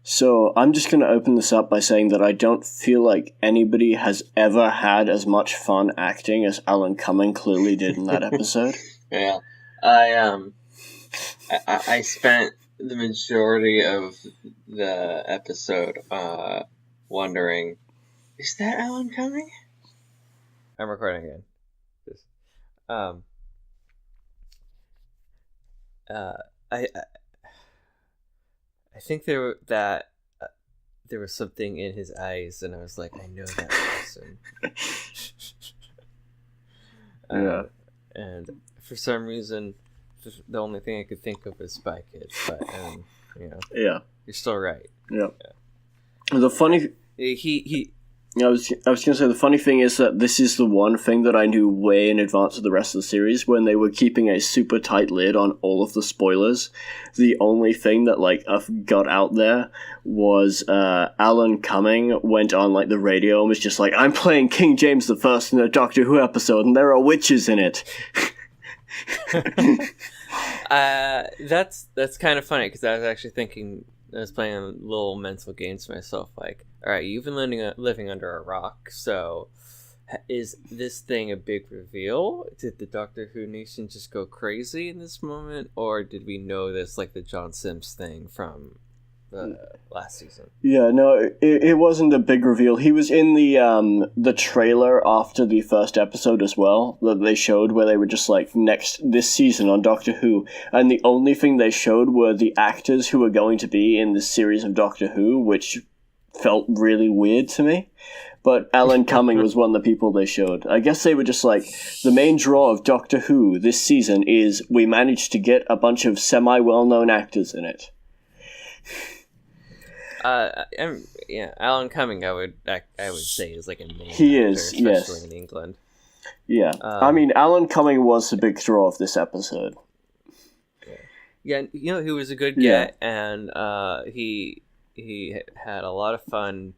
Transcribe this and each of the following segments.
So I'm just going to open this up by saying that I don't feel like anybody has ever had as much fun acting as Alan Cumming clearly did in that episode. Yeah. I spent the majority of the episode wondering, is that Alan Cumming? I'm recording again. Just, I think there was something in his eyes, and I was like, I know that person. Yeah. And for some reason, the only thing I could think of is Spy Kids, but yeah, you're still right. Yeah. The funny I was going to say, the funny thing is that this is the one thing that I knew way in advance of the rest of the series when they were keeping a super tight lid on all of the spoilers. The only thing that, got out there was Alan Cumming went on, the radio and was just like, I'm playing King James I in a Doctor Who episode and there are witches in it. That's kind of funny, because I was actually thinking, I was playing a little mental games myself, like, all right, you've been living under a rock, so is this thing a big reveal? Did the Doctor Who Nation just go crazy in this moment, or did we know this like the John Sims thing from last season? Yeah, no, it wasn't a big reveal. He was in the trailer after the first episode as well, that they showed, where they were just like, this season on Doctor Who, and the only thing they showed were the actors who were going to be in this series of Doctor Who, which felt really weird to me. But Alan Cumming was one of the people they showed. I guess they were just like, the main draw of Doctor Who this season is we managed to get a bunch of semi-well-known actors in it. Alan Cumming, I would say, is like a main he actor, is, yes, especially in England. Yeah, Alan Cumming was the big draw of this episode. Yeah, he was a good get, and he had a lot of fun.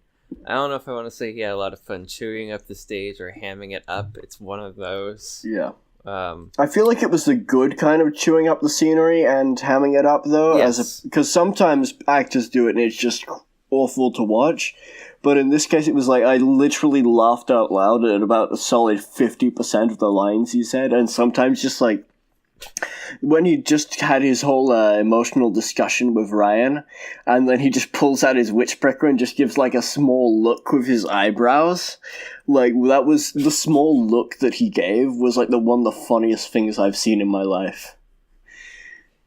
I don't know if I want to say he had a lot of fun chewing up the stage or hamming it up. It's one of those. Yeah. I feel like it was the good kind of chewing up the scenery and hamming it up, though, yes. Because sometimes actors do it and it's just awful to watch. But in this case, it was like I literally laughed out loud at about a solid 50% of the lines he said, and sometimes just like when he just had his whole emotional discussion with Ryan, and then he just pulls out his witch pricker and just gives like a small look with his eyebrows. Like, that was the small look that he gave was like one of the funniest things I've seen in my life.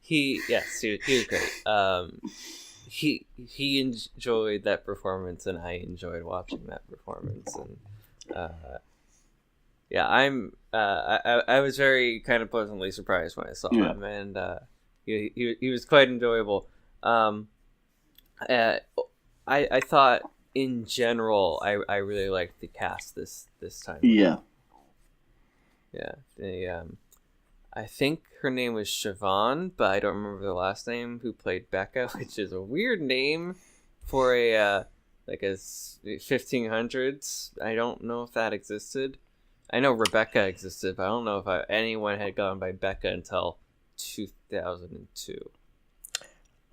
He was great. He enjoyed that performance, and I enjoyed watching that performance, and I was very kind of pleasantly surprised when I saw him, and he was quite enjoyable. I thought in general I really liked the cast this time. Yeah. Yeah. I think her name was Siobhan, but I don't remember the last name, who played Becca, which is a weird name for a 1500s. I don't know if that existed. I know Rebecca existed, but I don't know if anyone had gone by Becca until 2002.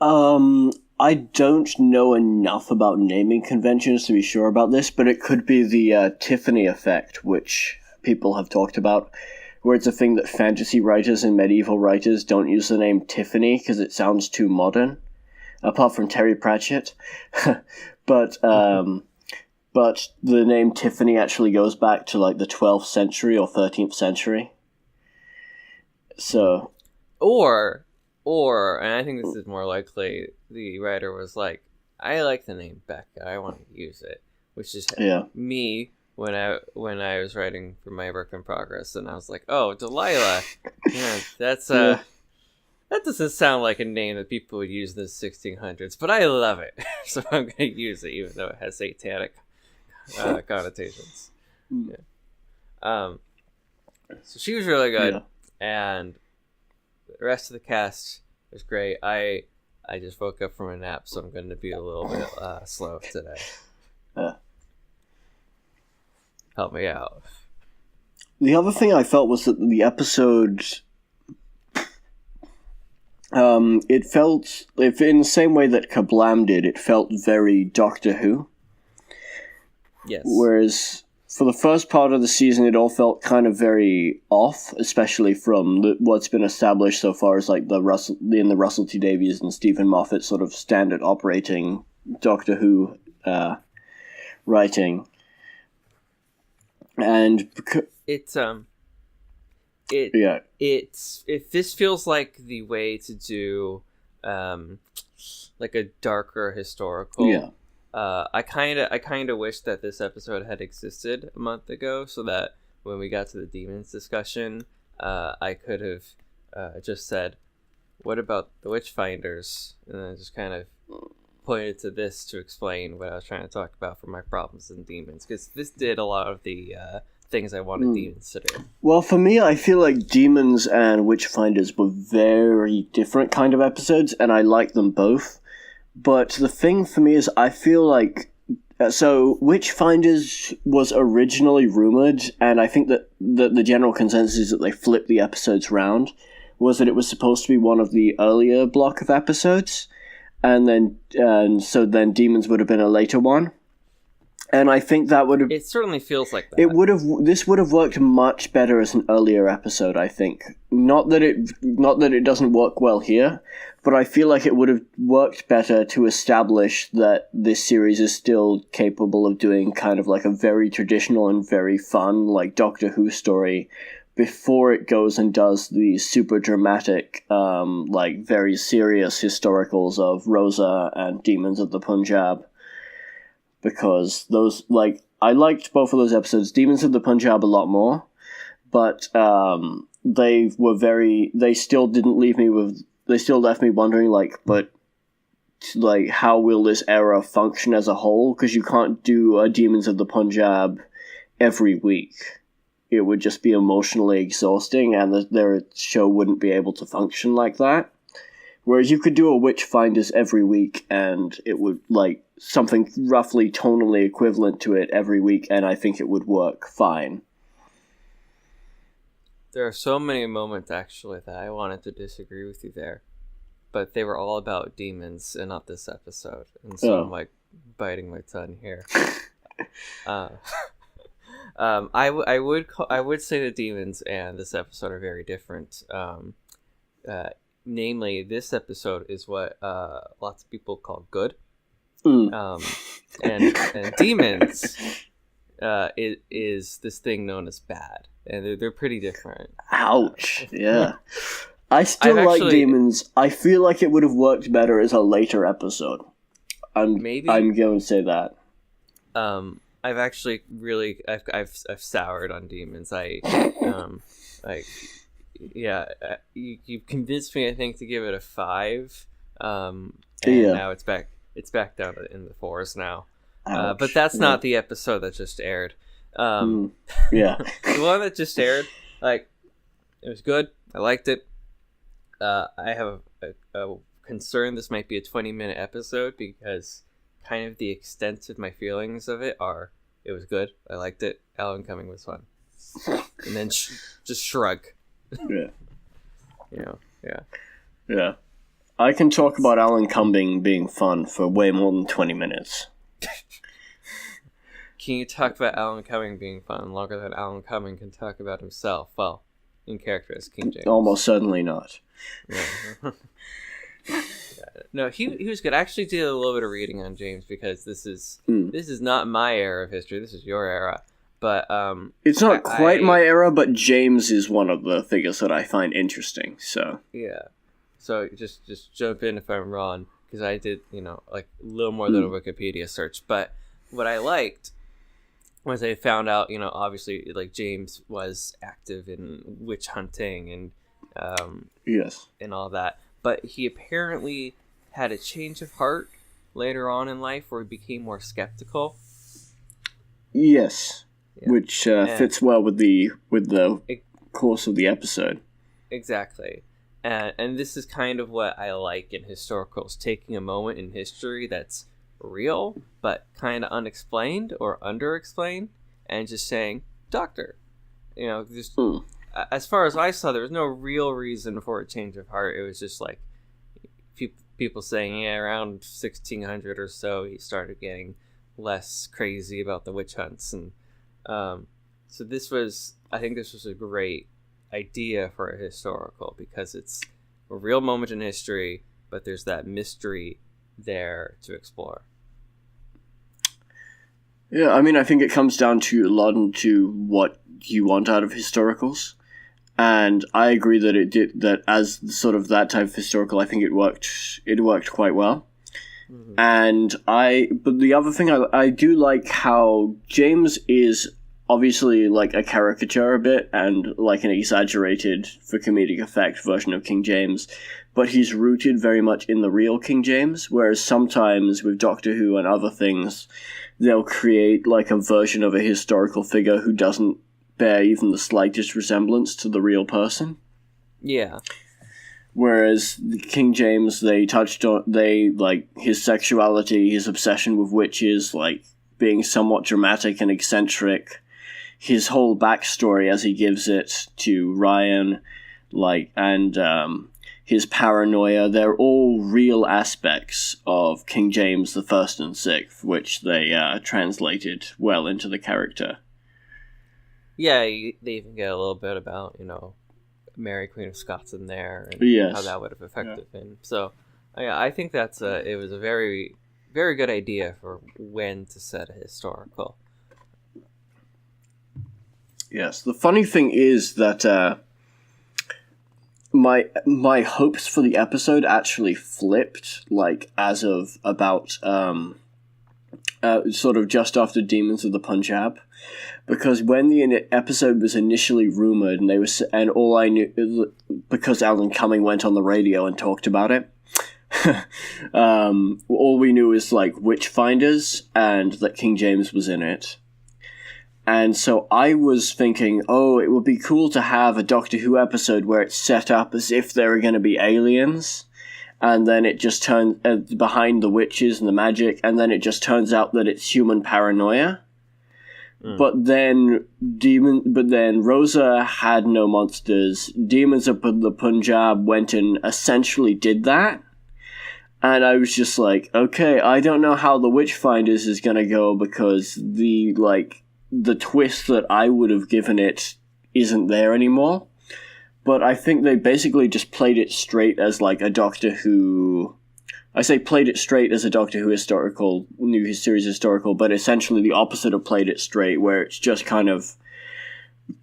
I don't know enough about naming conventions to be sure about this, but it could be the Tiffany effect, which people have talked about, where it's a thing that fantasy writers and medieval writers don't use the name Tiffany because it sounds too modern, apart from Terry Pratchett. But the name Tiffany actually goes back to like the 12th century or 13th century. So, or and I think this is more likely, the writer was like, I like the name Becca, I want to use it, which is me when I was writing for my work in progress, and I was like, oh, Delilah, yeah, that doesn't sound like a name that people would use in the 1600s, but I love it, so I'm going to use it, even though it has satanic connotations. Yeah. So she was really good, and the rest of the cast was great. I just woke up from a nap, so I'm going to be a little bit slow today. Help me out. The other thing I felt was that the episode It felt, if in the same way that Kablam did, it felt very Doctor Who. Yes. Whereas for the first part of the season, it all felt kind of very off, especially from what's been established so far as like the Russell T Davies and Stephen Moffat sort of standard operating Doctor Who writing. And this feels like the way to do like a darker historical. Yeah. I kind of wish that this episode had existed a month ago, so that when we got to the demons discussion, I could have just said, "What about the Witchfinders?" and then just kind of pointed to this to explain what I was trying to talk about for my problems in demons, because this did a lot of the things I wanted demons to do. Well, for me, I feel like Demons and Witchfinders were very different kind of episodes, and I like them both. But the thing for me is, I feel like... So, Witchfinders was originally rumored, and I think that the general consensus is that they flipped the episodes round, was that it was supposed to be one of the earlier block of episodes, so then Demons would have been a later one. And I think that would have... It certainly feels like that. This would have worked much better as an earlier episode, I think. Not that it doesn't work well here, but I feel like it would have worked better to establish that this series is still capable of doing kind of like a very traditional and very fun, like Doctor Who story, before it goes and does the super dramatic, like very serious historicals of Rosa and Demons of the Punjab. Because those, like, I liked both of those episodes, Demons of the Punjab a lot more, but they still left me wondering, like, but, like, how will this era function as a whole? Because you can't do a Demons of the Punjab every week. It would just be emotionally exhausting, and their show wouldn't be able to function like that. Whereas you could do a Witchfinders every week, and it would, like, something roughly tonally equivalent to it every week, and I think it would work fine. There are so many moments, actually, that I wanted to disagree with you there. But they were all about demons and not this episode. And so I'm, like, biting my tongue here. I would say the demons and this episode are very different. Namely, this episode is what lots of people call good. And demons is this thing known as bad, and they're pretty different. Ouch. Yeah. I still like Demons. I feel like it would have worked better as a later episode. I'm going to say that. I've actually really I've soured on Demons. You convinced me, I think, to give it a 5. Now it's back down in the 4s now. But that's not the episode that just aired. The one that just aired, like, it was good. I liked it. I have a concern this might be a 20-minute episode, because kind of the extent of my feelings of it are, it was good, I liked it, Alan Cumming was fun. And then just shrug. Yeah. I can talk about Alan Cumming being fun for way more than 20 minutes. Can you talk about Alan Cumming being fun longer than Alan Cumming can talk about himself? Well, in character as King James. Almost certainly not. Yeah. No, he was good. I actually did a little bit of reading on James, because this is not my era of history. This is your era. But it's not quite my era, but James is one of the figures that I find interesting. So yeah. So just jump in if I'm wrong, because I did, like a little more than a Wikipedia search. But what I liked was I found out, obviously, like, James was active in witch hunting and yes, and all that. But he apparently had a change of heart later on in life, where he became more skeptical. Yes, yeah. Which fits well with the course of the episode. Exactly. And this is kind of what I like in historicals, taking a moment in history that's real, but kind of unexplained or underexplained, and just saying, Doctor. As far as I saw, there was no real reason for a change of heart. It was just like, people saying, yeah, around 1600 or so, he started getting less crazy about the witch hunts. And so I think this was a great idea for a historical, because it's a real moment in history, but there's that mystery there to explore. Yeah, I mean, I think it comes down to a lot into what you want out of historicals. And I agree that it did, that as sort of that type of historical, I think it worked quite well. Mm-hmm. But the other thing, I do like how James is obviously like a caricature a bit, and like an exaggerated for comedic effect version of King James, but he's rooted very much in the real King James, whereas sometimes with Doctor Who and other things, they'll create like a version of a historical figure who doesn't bear even the slightest resemblance to the real person. Yeah. Whereas King James, they like his sexuality, his obsession with witches, like being somewhat dramatic and eccentric, his whole backstory as he gives it to Ryan, like, and his paranoia, they're all real aspects of King James the First and Sixth, which they translated well into the character. Yeah, they even get a little bit about, Mary Queen of Scots in there, and how that would have affected him. So, I think it was a very, very good idea for when to set a historical. Yes, the funny thing is that my hopes for the episode actually flipped, like, as of about sort of just after Demons of the Punjab. Because when the episode was initially rumored, and all I knew, because Alan Cumming went on the radio and talked about it, all we knew is like Witchfinders and that King James was in it. And so I was thinking, it would be cool to have a Doctor Who episode where it's set up as if there are going to be aliens, and then it just turns behind the witches and the magic, and then it just turns out that it's human paranoia. But then Rosa had no monsters. Demons of the Punjab went and essentially did that. And I was just like, okay, I don't know how the Witchfinders is going to go, because the twist that I would have given it isn't there anymore. But I think they basically just played it straight as like a Doctor Who... I say played it straight as a Doctor Who historical, new series historical, but essentially the opposite of played it straight, where it's just kind of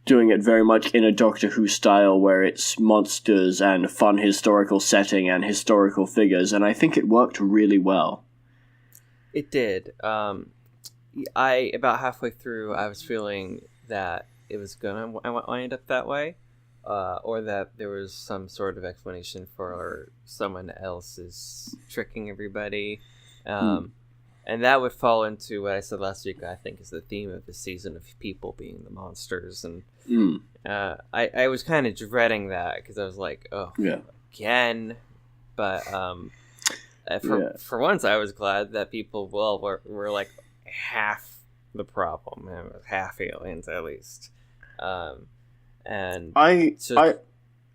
doing it very much in a Doctor Who style, where it's monsters and fun historical setting and historical figures, and I think it worked really well. It did. About halfway through, I was feeling that it was gonna wind up that way. Or that there was some sort of explanation for someone else's tricking everybody. And that would fall into what I said last week, I think is the theme of the season, of people being the monsters. And I was kind of dreading that, because I was like, again. But for once, I was glad that people were like half the problem, half aliens at least. And I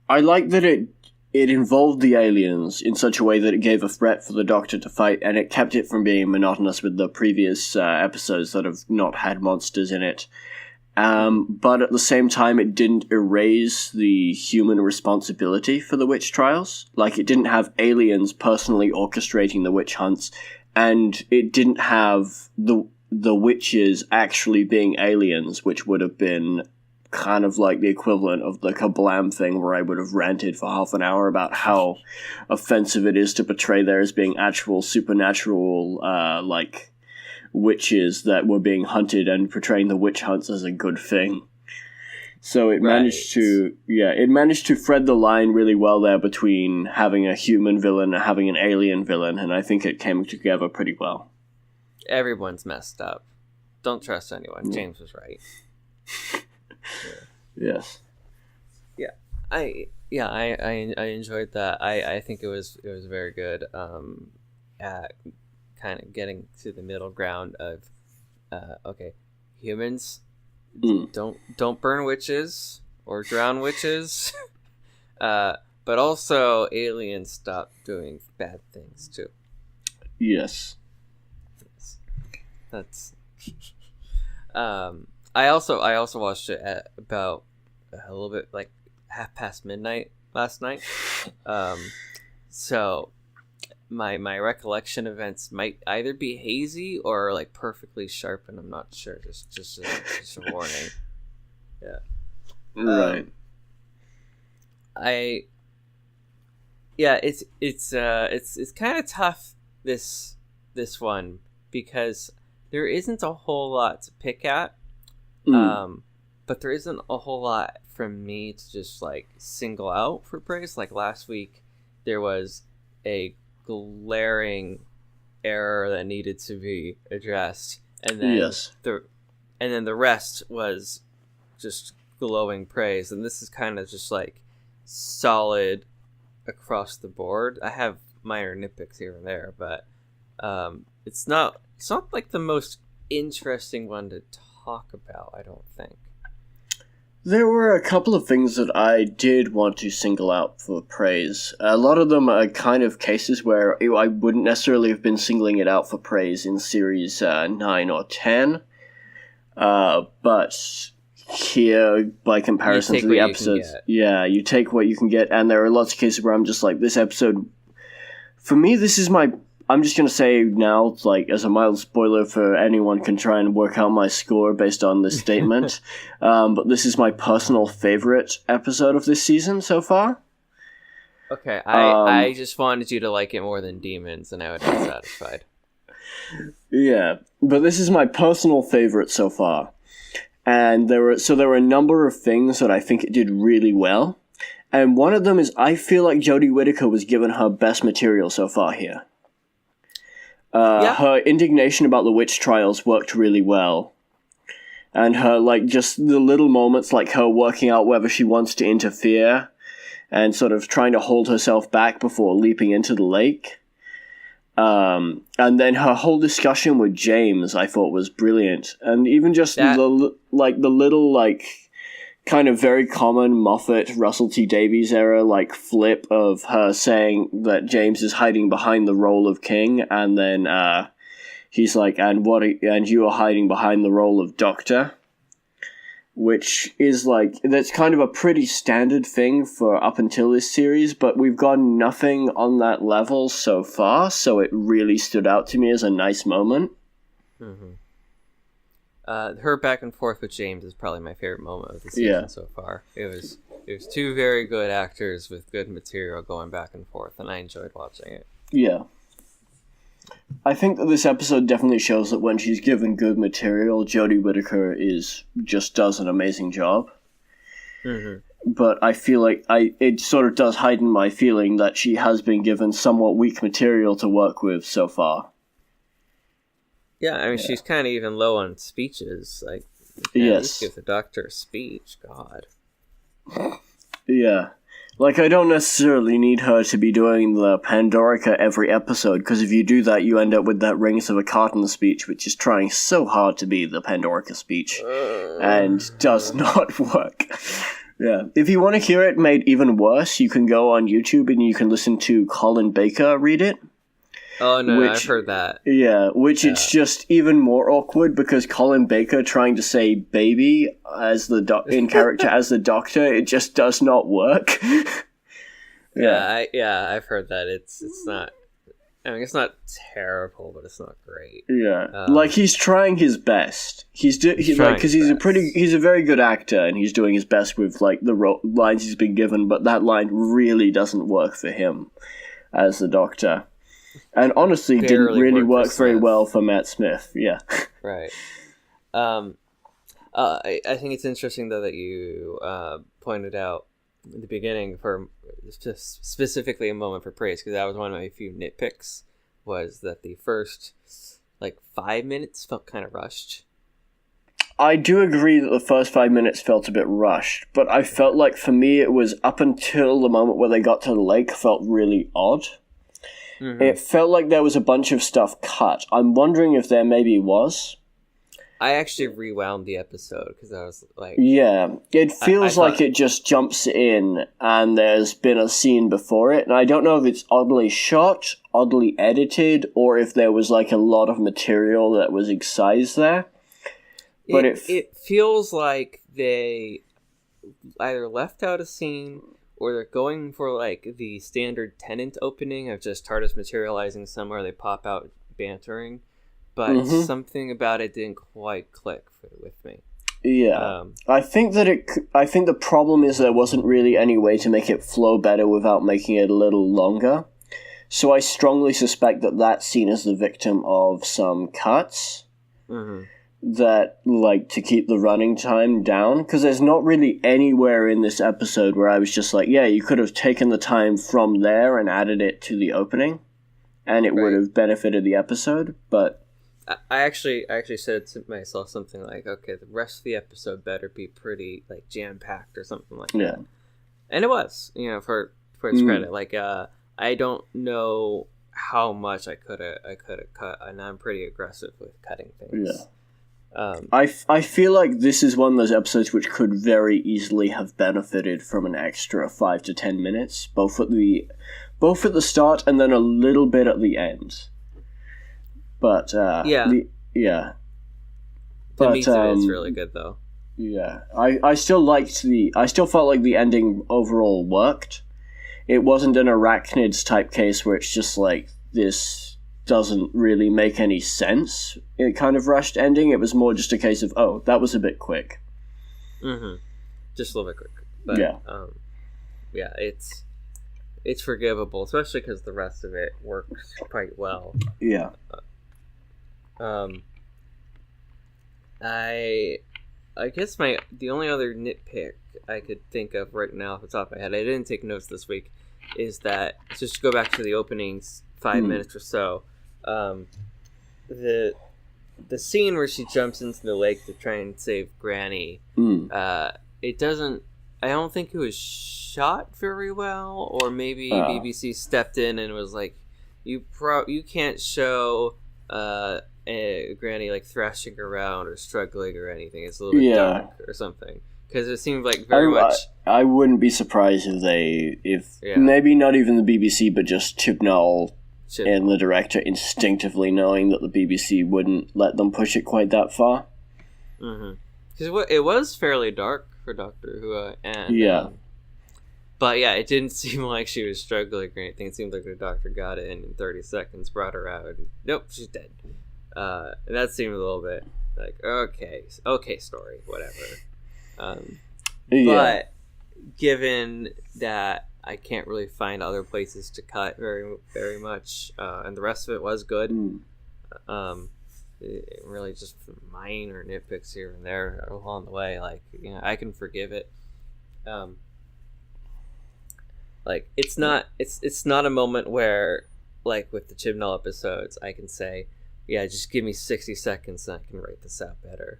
like that it involved the aliens in such a way that it gave a threat for the Doctor to fight, and it kept it from being monotonous with the previous episodes that have not had monsters in it. But at the same time, it didn't erase the human responsibility for the witch trials. Like, it didn't have aliens personally orchestrating the witch hunts, and it didn't have the witches actually being aliens, which would have been kind of like the equivalent of the Kablam thing, where I would have ranted for half an hour about how offensive it is to portray there as being actual supernatural, like, witches that were being hunted, and portraying the witch hunts as a good thing. So it managed to thread the line really well there between having a human villain and having an alien villain, and I think it came together pretty well. Everyone's messed up. Don't trust anyone. James was right. Yes. Yeah. I enjoyed that. I think it was very good at kind of getting to the middle ground of humans don't burn witches or drown witches, but but also aliens stopped doing bad things too. Yes. That's. I also watched it at about a little bit like midnight last night. So my recollection events might either be hazy or like perfectly sharp, and I'm not sure. Just a warning. Yeah. Right. It's kind of tough this one because there isn't a whole lot to pick at. But there isn't a whole lot from me to just like single out for praise. Like last week, there was a glaring error that needed to be addressed, and then the rest was just glowing praise. And this is kind of just like solid across the board. I have minor nitpicks here and there, but it's not like the most interesting one to talk about, I don't think. There were a couple of things that I did want to single out for praise. A lot of them are kind of cases where I wouldn't necessarily have been singling it out for praise in series 9 or 10. But here, by comparison to the episodes, you take what you can get, and there are lots of cases where I'm just like, this episode, for me, this is my... I'm just going to say now, like, as a mild spoiler for anyone can try and work out my score based on this statement, but this is my personal favorite episode of this season so far. Okay, I just wanted you to like it more than Demons, and I would be satisfied. Yeah, but this is my personal favorite so far. And there were a number of things that I think it did really well. And one of them is I feel like Jodie Whittaker was given her best material so far here. Her indignation about the witch trials worked really well. And her, like, just the little moments, like her working out whether she wants to interfere and sort of trying to hold herself back before leaping into the lake. And then her whole discussion with James, I thought, was brilliant. And even just the little, like, kind of very common Moffat, Russell T Davies era, like, flip of her saying that James is hiding behind the role of king, and then he's like, and you are hiding behind the role of doctor, which is like, that's kind of a pretty standard thing for up until this series, but we've gotten nothing on that level so far, so it really stood out to me as a nice moment. Mm-hmm. Her back and forth with James is probably my favorite moment of the season so far. It was two very good actors with good material going back and forth, and I enjoyed watching it. Yeah. I think that this episode definitely shows that when she's given good material, Jodie Whittaker just does an amazing job. Mm-hmm. But I feel like it sort of does heighten my feeling that she has been given somewhat weak material to work with so far. Yeah, I mean, she's kind of even low on speeches. Like, at least give the doctor a speech. God. Yeah. Like, I don't necessarily need her to be doing the Pandorica every episode, because if you do that, you end up with that Rings of a Carton speech, which is trying so hard to be the Pandorica speech, and does not work. Yeah. If you want to hear it made even worse, you can go on YouTube and you can listen to Colin Baker read it. Oh, no, I've heard that. Yeah, it's just even more awkward because Colin Baker trying to say baby as in character as the doctor, it just does not work. I've heard that. It's not... I mean, it's not terrible, but it's not great. Yeah, like he's trying his best. He's a very good actor, and he's doing his best with like the lines he's been given. But that line really doesn't work for him as the doctor. And honestly, didn't really work very well for Matt Smith. Yeah. Right. I think it's interesting, though, that you pointed out in the beginning for just specifically a moment for praise, because that was one of my few nitpicks, was that the first, 5 minutes felt kind of rushed. I do agree that the first 5 minutes felt a bit rushed, but I felt like, for me, it was up until the moment where they got to the lake felt really odd. Mm-hmm. It felt like there was a bunch of stuff cut. I'm wondering if there maybe was. I actually rewound the episode because I was like... Yeah, it feels I like thought... it just jumps in and there's been a scene before it, and I don't know if it's oddly shot, oddly edited, or if there was like a lot of material that was excised there. But it feels like they either left out a scene or they're going for like the standard Tenant opening of just TARDIS materializing somewhere, they pop out bantering. But something about it didn't quite click with me. Yeah, I think the problem is there wasn't really any way to make it flow better without making it a little longer. So I strongly suspect that scene is the victim of some cuts that, like, to keep the running time down. Because there's not really anywhere in this episode where I was just like, yeah, you could have taken the time from there and added it to the opening, and it would have benefited the episode, but... I actually said to myself something like, okay, the rest of the episode better be pretty like jam-packed or something like that. And it was, for its credit. Like, I don't know how much I could have cut, and I'm pretty aggressive with cutting things. I feel like this is one of those episodes which could very easily have benefited from an extra 5 to 10 minutes, both at the start and then a little bit at the end. But the meat of it's really good though. Yeah, I still felt like the ending overall worked. It wasn't an Arachnids type case where it's just like, this doesn't really make any sense. It kind of rushed ending. It was more just a case of, oh, that was a bit quick. Just a little bit quick. But, it's forgivable, especially because the rest of it works quite well. Yeah. I guess the only other nitpick I could think of right now off the top of my head, I didn't take notes this week, is that, just to go back to the openings 5 minutes or so, the scene where she jumps into the lake to try and save Granny, it doesn't, I don't think it was shot very well, or maybe BBC stepped in and was like, you can't show Granny like thrashing around or struggling or anything. It's a little bit dark or something, because it seemed like very much. I wouldn't be surprised if maybe not even the BBC, but just Chibnall and the director instinctively knowing that the BBC wouldn't let them push it quite that far. Because it was fairly dark for Doctor Who, and but yeah, it didn't seem like she was struggling or anything. It seemed like the doctor got it in 30 seconds, brought her out, and nope, she's dead. And that seemed a little bit like, okay, story, whatever. But given that I can't really find other places to cut very, very much, and the rest of it was good, it really just minor nitpicks here and there along the way. Like, I can forgive it. Like, it's not a moment where, like with the Chibnall episodes, I can say, yeah, just give me 60 seconds and I can write this out better,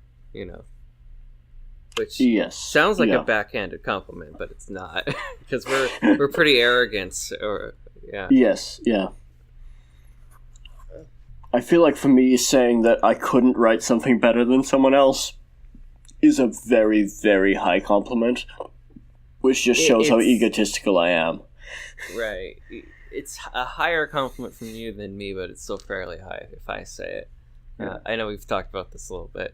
Which sounds like a backhanded compliment, but it's not, because we're pretty arrogant. Yes, yeah. I feel like for me, saying that I couldn't write something better than someone else is a very, very high compliment, which just shows how egotistical I am. Right. It's a higher compliment from you than me, but it's still fairly high if I say it. I know we've talked about this a little bit.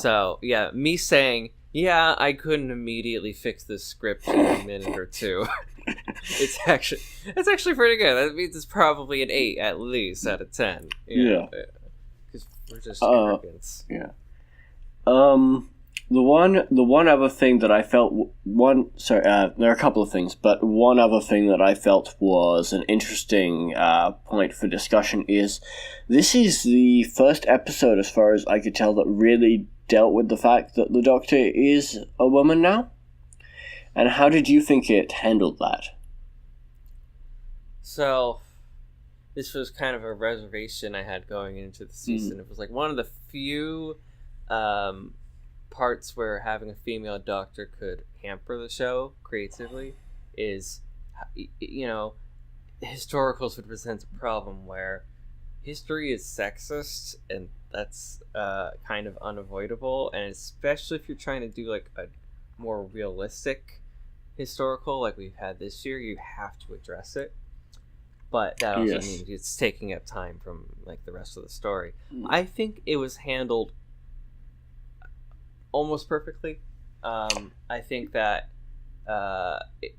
So, me saying, I couldn't immediately fix this script in a minute or two. It's actually pretty good. That means it's probably an 8 at least out of 10. Because we're just arrogant. The one other thing that I felt there are a couple of things, but one other thing that I felt was an interesting point for discussion is this is the first episode, as far as I could tell, that really dealt with the fact that the Doctor is a woman now. And how did you think it handled that? So, this was kind of a reservation I had going into the season. It was like one of the few parts where having a female Doctor could hamper the show creatively. Is, historicals would present a problem where history is sexist, and that's kind of unavoidable, and especially if you're trying to do like a more realistic historical like we've had this year, you have to address it. But that also means it's taking up time from like the rest of the story. I think it was handled almost perfectly. I think that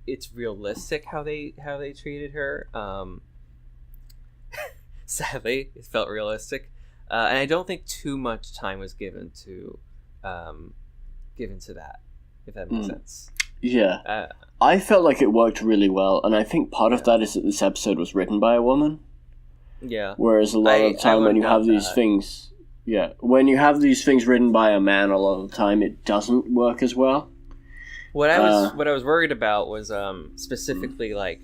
it's realistic how they treated her. Sadly, it felt realistic, and I don't think too much time was given to that, if that makes sense. Yeah, I felt like it worked really well, and I think part of that is that this episode was written by a woman. Yeah. Whereas a lot of the time when you have these things, when you have these things written by a man, a lot of the time it doesn't work as well. What I was worried about was specifically like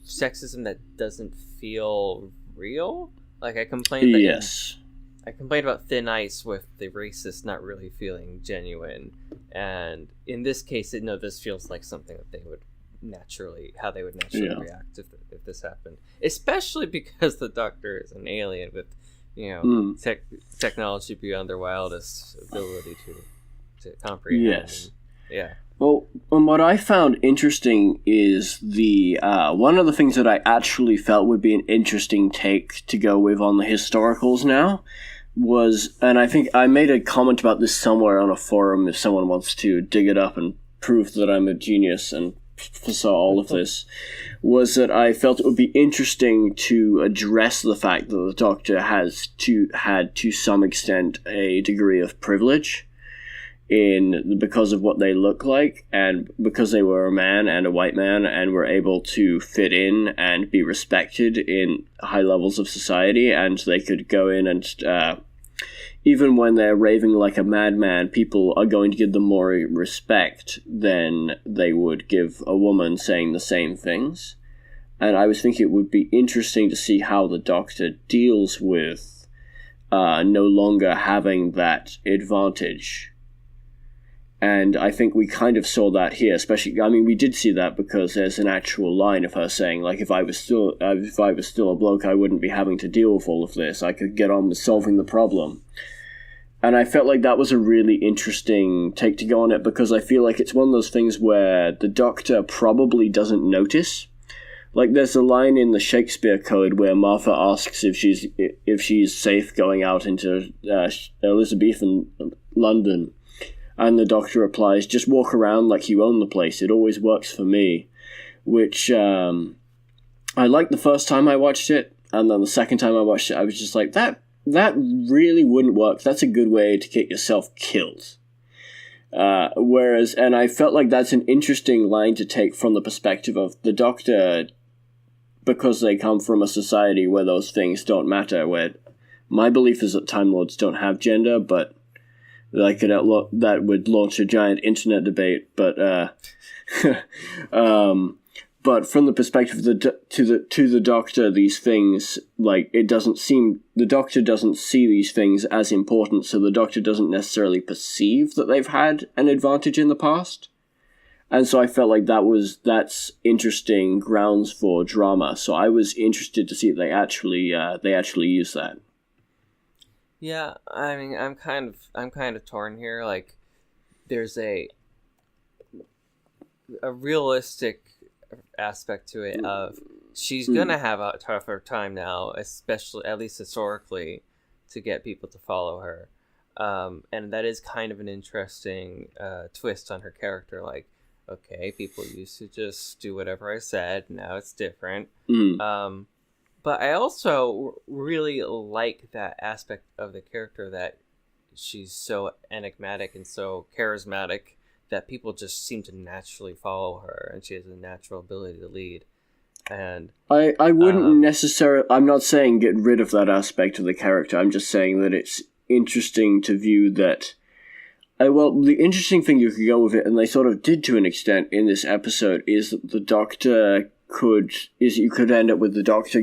sexism that doesn't feel real. Like I complained that I complained about Thin Ice with the racist not really feeling genuine, and in this case, this feels like something that they would naturally react if this happened. Especially because the Doctor is an alien with, technology beyond their wildest ability to comprehend. Yes. Yeah. Well, and what I found interesting is the one of the things that I actually felt would be an interesting take to go with on the historicals now was, and I think I made a comment about this somewhere on a forum if someone wants to dig it up and prove that I'm a genius and foresaw all of this, was that I felt it would be interesting to address the fact that the Doctor had to some extent a degree of privilege because of what they look like, and because they were a man and a white man and were able to fit in and be respected in high levels of society, and they could go in and even when they're raving like a madman, people are going to give them more respect than they would give a woman saying the same things. And I was thinking it would be interesting to see how the Doctor deals with no longer having that advantage. And I think we kind of saw that here, especially, I mean, we did see that because there's an actual line of her saying, like, if I was still a bloke, I wouldn't be having to deal with all of this. I could get on with solving the problem. And I felt like that was a really interesting take to go on it, because I feel like it's one of those things where the Doctor probably doesn't notice. Like, there's a line in the Shakespeare Code where Martha asks if she's safe going out into Elizabethan London. And the Doctor replies, just walk around like you own the place. It always works for me. Which I liked the first time I watched it. And then the second time I watched it, I was just like, that really wouldn't work. That's a good way to get yourself killed. And I felt like that's an interesting line to take from the perspective of the Doctor, because they come from a society where those things don't matter, where my belief is that Time Lords don't have gender, but that would launch a giant internet debate, but but from the perspective of the Doctor, these things, like, the Doctor doesn't see these things as important, so the Doctor doesn't necessarily perceive that they've had an advantage in the past. And so I felt like that's interesting grounds for drama. So I was interested to see if they actually use that. Yeah, I mean, I'm kind of torn here. Like, there's a realistic aspect to it of she's gonna have a tougher time now, especially, at least historically, to get people to follow her. And that is kind of an interesting twist on her character. Like, okay, people used to just do whatever I said, now it's different. But I also really like that aspect of the character, that she's so enigmatic and so charismatic that people just seem to naturally follow her, and she has a natural ability to lead. And I wouldn't necessarily... I'm not saying get rid of that aspect of the character. I'm just saying that it's interesting to view that... the interesting thing you could go with it, and they sort of did to an extent in this episode, is that the Doctor... you could end up with the Doctor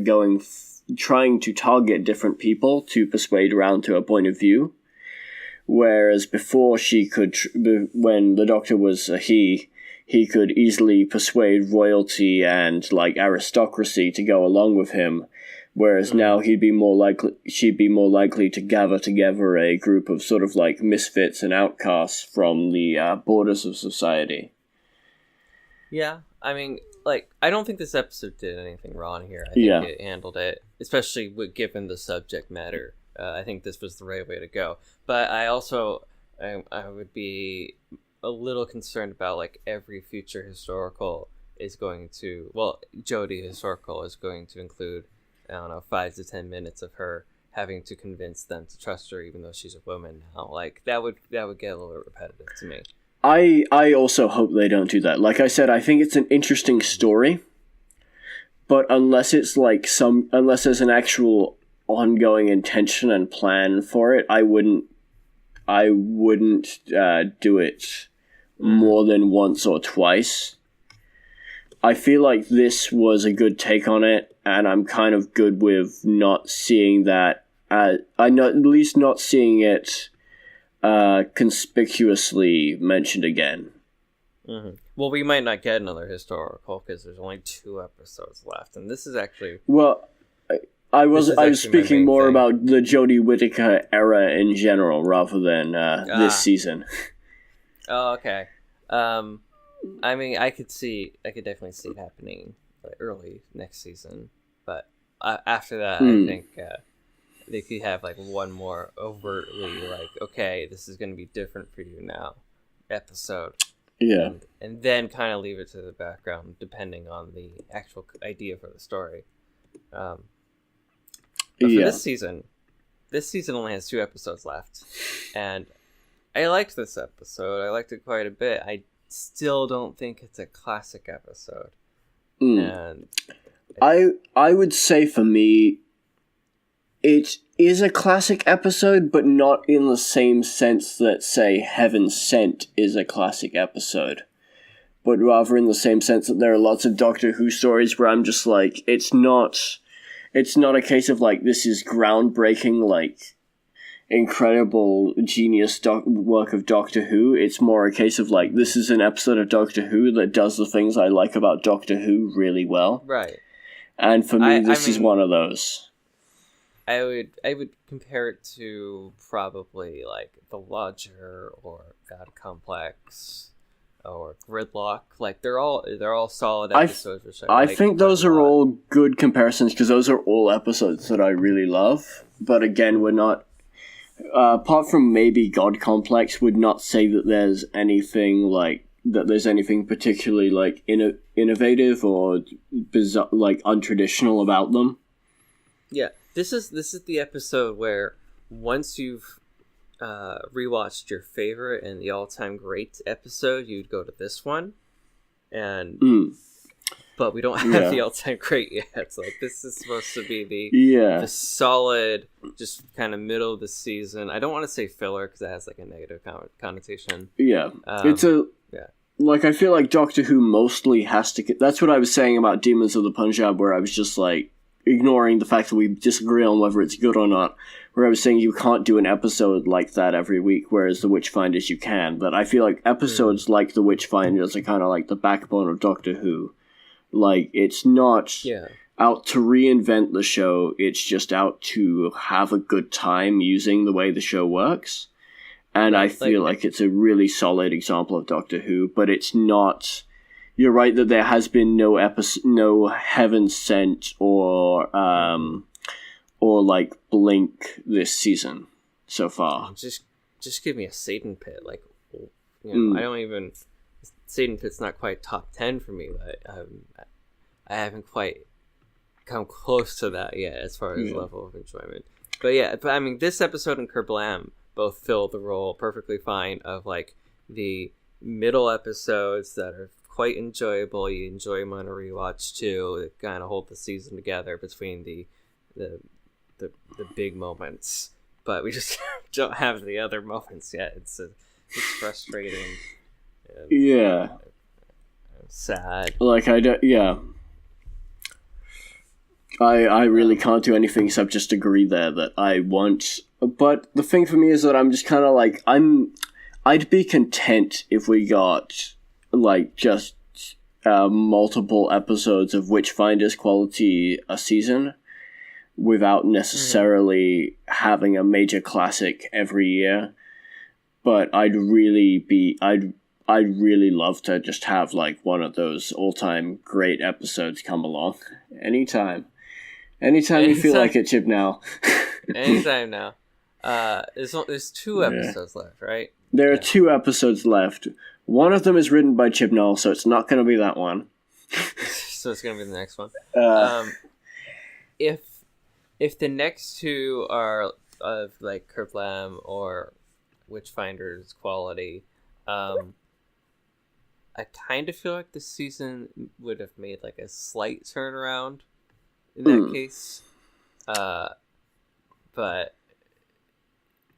trying to target different people to persuade around to a point of view, whereas before she could, when the Doctor was a he, he could easily persuade royalty and, like, aristocracy to go along with him, whereas now she'd be more likely to gather together a group of sort of, like, misfits and outcasts from the borders of society. Yeah, I mean, like, I don't think this episode did anything wrong here. I think it handled it, especially given the subject matter. I think this was the right way to go. But I also, I would be a little concerned about, like, every future historical is going to, well, Jodie historical is going to include, I don't know, 5 to 10 minutes of her having to convince them to trust her, even though she's a woman now. Like, that would get a little bit repetitive to me. I also hope they don't do that. Like I said, I think it's an interesting story, but unless there's an actual ongoing intention and plan for it, I wouldn't do it more than once or twice. I feel like this was a good take on it, and I'm kind of good with not seeing that. At least not seeing it conspicuously mentioned again. Mm-hmm. Well, we might not get another historical because there's only 2 episodes left, and this is actually I was speaking more about the Jodie Whittaker era in general rather than this season. Oh, okay. I mean, I could definitely see it happening early next season, but after that, I think they could have like one more overtly like, okay, this is going to be different for you now episode. Yeah. And then kind of leave it to the background depending on the actual idea for the story. But for this season only has 2 episodes left. And I liked this episode. I liked it quite a bit. I still don't think it's a classic episode. And I would say for me, it is a classic episode, but not in the same sense that, say, Heaven Sent is a classic episode. But rather in the same sense that there are lots of Doctor Who stories where I'm just like, it's not a case of like, this is groundbreaking, like, incredible genius work of Doctor Who. It's more a case of like, this is an episode of Doctor Who that does the things I like about Doctor Who really well. Right. And for me, this is one of those. I would compare it to probably like The Lodger or God Complex or Gridlock. Like they're all solid episodes. I think those are all good comparisons because those are all episodes that I really love. But again, we're not. Apart from maybe God Complex, would not say that there's anything like that. There's anything particularly like innovative or bizarre, like untraditional about them. Yeah. This is the episode where once you've rewatched your favorite and the all-time great episode, you'd go to this one, and but we don't have the all-time great yet. So, like, this is supposed to be the solid, just kind of middle of the season. I don't want to say filler because that has like a negative connotation. Yeah, like I feel like Doctor Who mostly has to. That's what I was saying about Demons of the Punjab, where I was just like, ignoring the fact that we disagree on whether it's good or not, where I was saying you can't do an episode like that every week, whereas the Witchfinders you can. But I feel like episodes like the Witchfinders are kind of like the backbone of Doctor Who. Like, it's not out to reinvent the show, it's just out to have a good time using the way the show works. And I feel like it's a really solid example of Doctor Who, but it's not... You're right that there has been no Heaven Sent or like Blink this season so far. Just give me a Satan Pit, like, you know, I don't even. Satan Pit's not quite top 10 for me, but I haven't quite come close to that yet as far as level of enjoyment. But I mean, this episode and Kerblam both fill the role perfectly fine of like the middle episodes that are quite enjoyable. You enjoy them on a rewatch too. They kind of hold the season together between the big moments, but we just don't have the other moments yet. It's frustrating. Sad. Like I don't. Yeah. I really can't do anything except just agree there that I want. But the thing for me is that I'm just kind of like I'd be content if we got like just multiple episodes of Witchfinders quality a season without necessarily having a major classic every year. But I'd really love to just have like one of those all-time great episodes come along. Anytime you feel like it, Chip now. Anytime now. There's 2 episodes left, right? There are 2 episodes left. One of them is written by Chibnall, so it's not going to be that one. So it's going to be the next one. If the next 2 are of like Kerplam or Witchfinders quality, I kind of feel like this season would have made like a slight turnaround in that case. But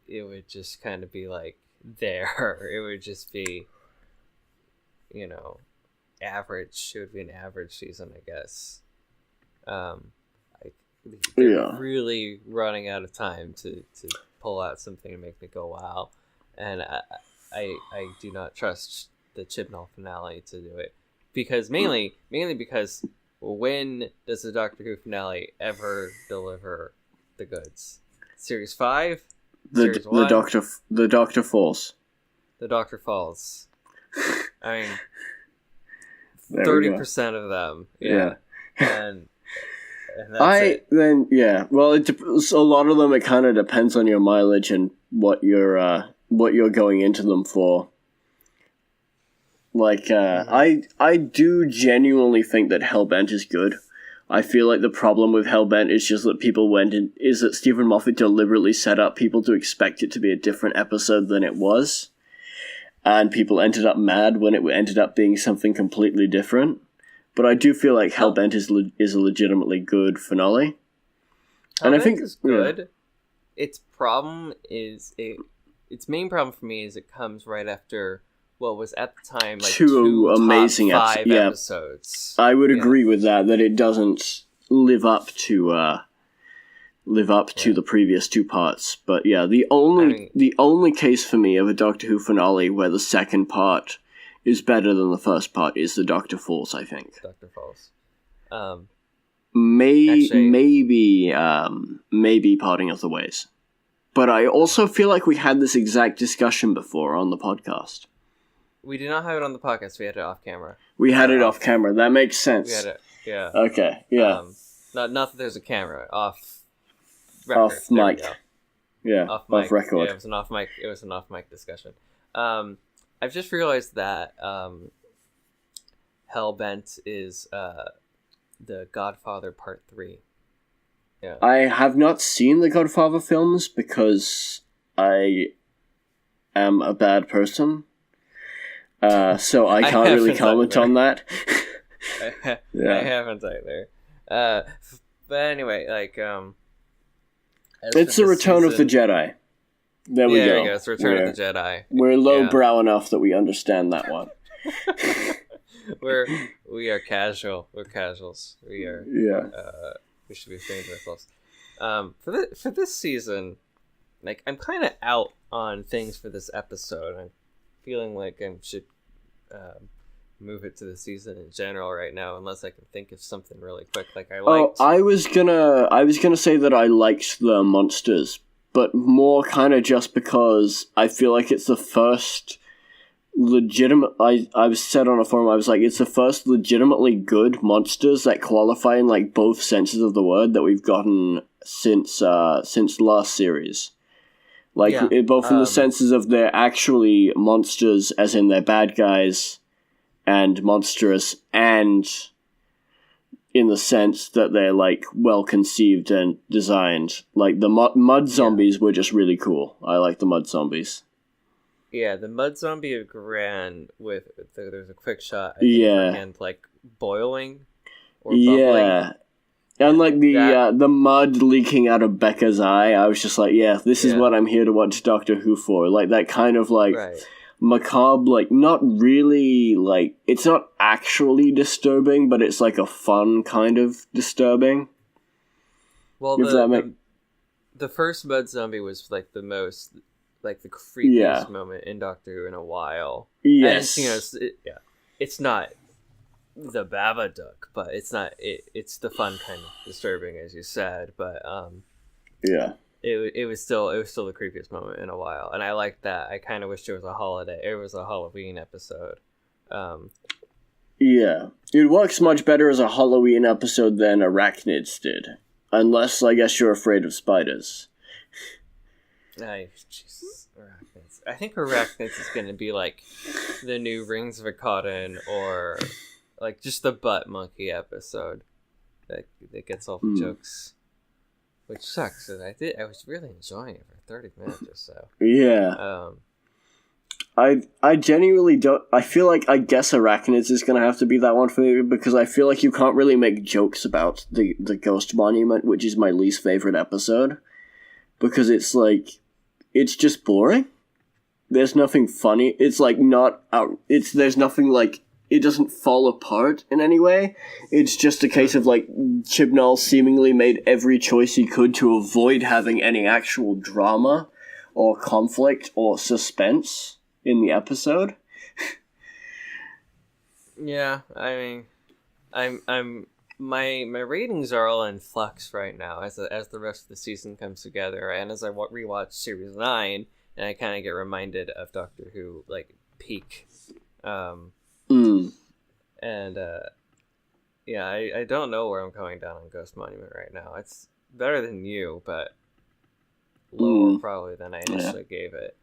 it would just kind of be like there. It would just be, average. It would be an average season, I guess. They're really running out of time to pull out something to make me go wow, and I do not trust the Chibnall finale to do it, because mainly because when does the Doctor Who finale ever deliver the goods? Series 5, Series 1? The Doctor falls. The Doctor falls. I mean, 30% of them. Yeah. And that's it. Then yeah. Well, a lot of them. It kind of depends on your mileage and what you're going into them for. Like, I do genuinely think that Hellbent is good. I feel like the problem with Hellbent is just that is that Stephen Moffat deliberately set up people to expect it to be a different episode than it was, and people ended up mad when it ended up being something completely different. But I do feel like Hellbent is a legitimately good finale. And I think it's good. Yeah. Its main problem for me is it comes right after what was at the time like 2 amazing top 5 episodes. I would agree with that it doesn't live up to the previous 2 parts. But yeah, the only case for me of a Doctor Who finale where the second part is better than the first part is the Doctor Falls, I think. Doctor Falls. Maybe Parting of the Ways. But I also feel like we had this exact discussion before on the podcast. We did not have it on the podcast. We had it off camera. We had it off camera. That makes sense. We had it. Yeah. Okay. Yeah. Not that there's a camera. Off record. Off mic. Yeah. Off mic. Off record. Yeah, it was an off mic. It was an off mic discussion. I've just realized that Hellbent is the Godfather Part 3. Yeah. I have not seen the Godfather films because I am a bad person. So I can't really comment on that. Yeah. I haven't either. But anyway, like, it's the Return of the Jedi. There we go. There we go. It's Return of the Jedi. We're lowbrow enough that we understand that one. We are casual. We're casuals. We are. Yeah. We should be ashamed of ourselves. For this season, like, I'm kind of out on things for this episode. I'm feeling like I should move it to the season in general right now, unless I can think of something really quick. Like I liked. Oh, I was gonna say that I liked the monsters, but more kind of just because I feel like it's the first legitimate. I was said on a forum. I was like, it's the first legitimately good monsters that qualify in like both senses of the word that we've gotten since last series. Like, both in the senses of they're actually monsters, as in they're bad guys and monstrous, and in the sense that they're, like, well-conceived and designed. Like, the mud zombies were just really cool. I like the mud zombies. Yeah, the mud zombie of Gran there's a quick shot, I think, and like, boiling or bubbling. Yeah. And, like, the mud leaking out of Becca's eye, I was just like, this is what I'm here to watch Doctor Who for. Like, that kind of, like, macabre, like, not really, like, it's not actually disturbing, but it's, like, a fun kind of disturbing. Well, the first mud zombie was, like, the most, like, the creepiest moment in Doctor Who in a while. Yes. And, it's not the Babadook, but it's not it's the fun kind of disturbing, as you said, but yeah, it was still the creepiest moment in a while, and I liked that. I kind of wished it was a Halloween episode. Yeah, it works much better as a Halloween episode than Arachnids did, unless I guess you're afraid of spiders. Jesus, Arachnids. I think Arachnids is going to be like the new Rings of Akaden, or like just the butt monkey episode that gets all the jokes, which sucks. And I was really enjoying it for 30 minutes or so. Yeah. I genuinely don't. I feel like I guess Arachnids is gonna have to be that one for me, because I feel like you can't really make jokes about the Ghost Monument, which is my least favorite episode, because it's like it's just boring. There's nothing funny. It's like not out. There's nothing like. It doesn't fall apart in any way. It's just a case of like Chibnall seemingly made every choice he could to avoid having any actual drama or conflict or suspense in the episode. Yeah, I mean, I'm my ratings are all in flux right now as the rest of the season comes together, and as I rewatch Series 9, and I kind of get reminded of Doctor Who like peak. And yeah, I don't know where I'm coming down on Ghost Monument right now. It's better than you, but lower probably than I initially gave it.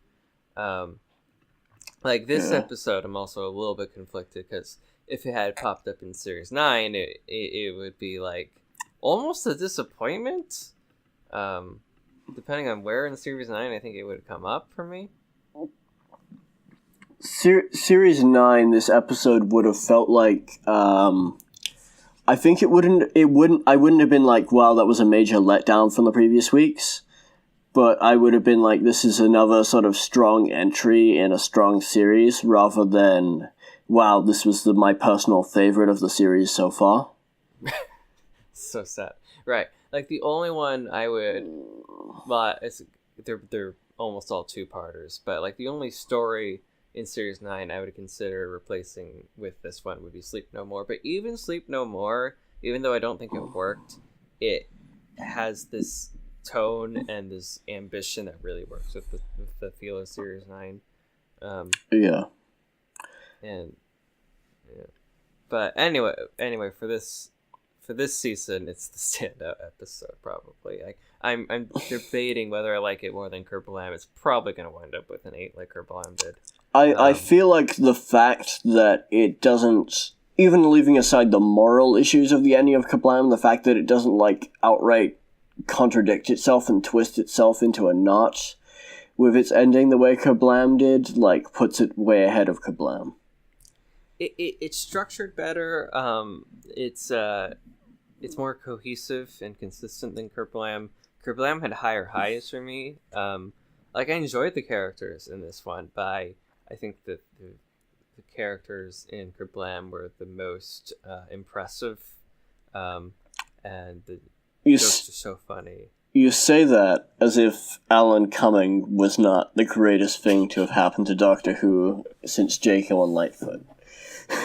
Like this episode, I'm also a little bit conflicted, because if it had popped up in Series 9, it would be like almost a disappointment. Depending on where in Series 9, I think it would come up for me. Series 9, this episode would have felt like, I think I wouldn't have been like, wow, that was a major letdown from the previous weeks, but I would have been like, this is another sort of strong entry in a strong series, rather than, wow, this was my personal favorite of the series so far. So sad. Right. Like, the only one I would, well, they're almost all two-parters, but like the only story in Series 9 I would consider replacing with this one would be Sleep No More. But even Sleep No More, even though I don't think it worked, it has this tone and this ambition that really works with the feel of Series 9. Yeah. And yeah. But anyway, for this season, it's the standout episode probably. Like I'm debating whether I like it more than Kerbalam. It's probably going to wind up with an 8 like Kerbalam did. I feel like the fact that it doesn't, even leaving aside the moral issues of the ending of Kablam, the fact that it doesn't like outright contradict itself and twist itself into a knot with its ending the way Kablam did, like puts it way ahead of Kablam. It's structured better. It's more cohesive and consistent than Kerbalam. Kerbalam had higher highs for me. Like I enjoyed the characters in this one, but I think that the characters in Kerblam were the most impressive, and the jokes are so funny. You say that as if Alan Cumming was not the greatest thing to have happened to Doctor Who since Jacob and Lightfoot.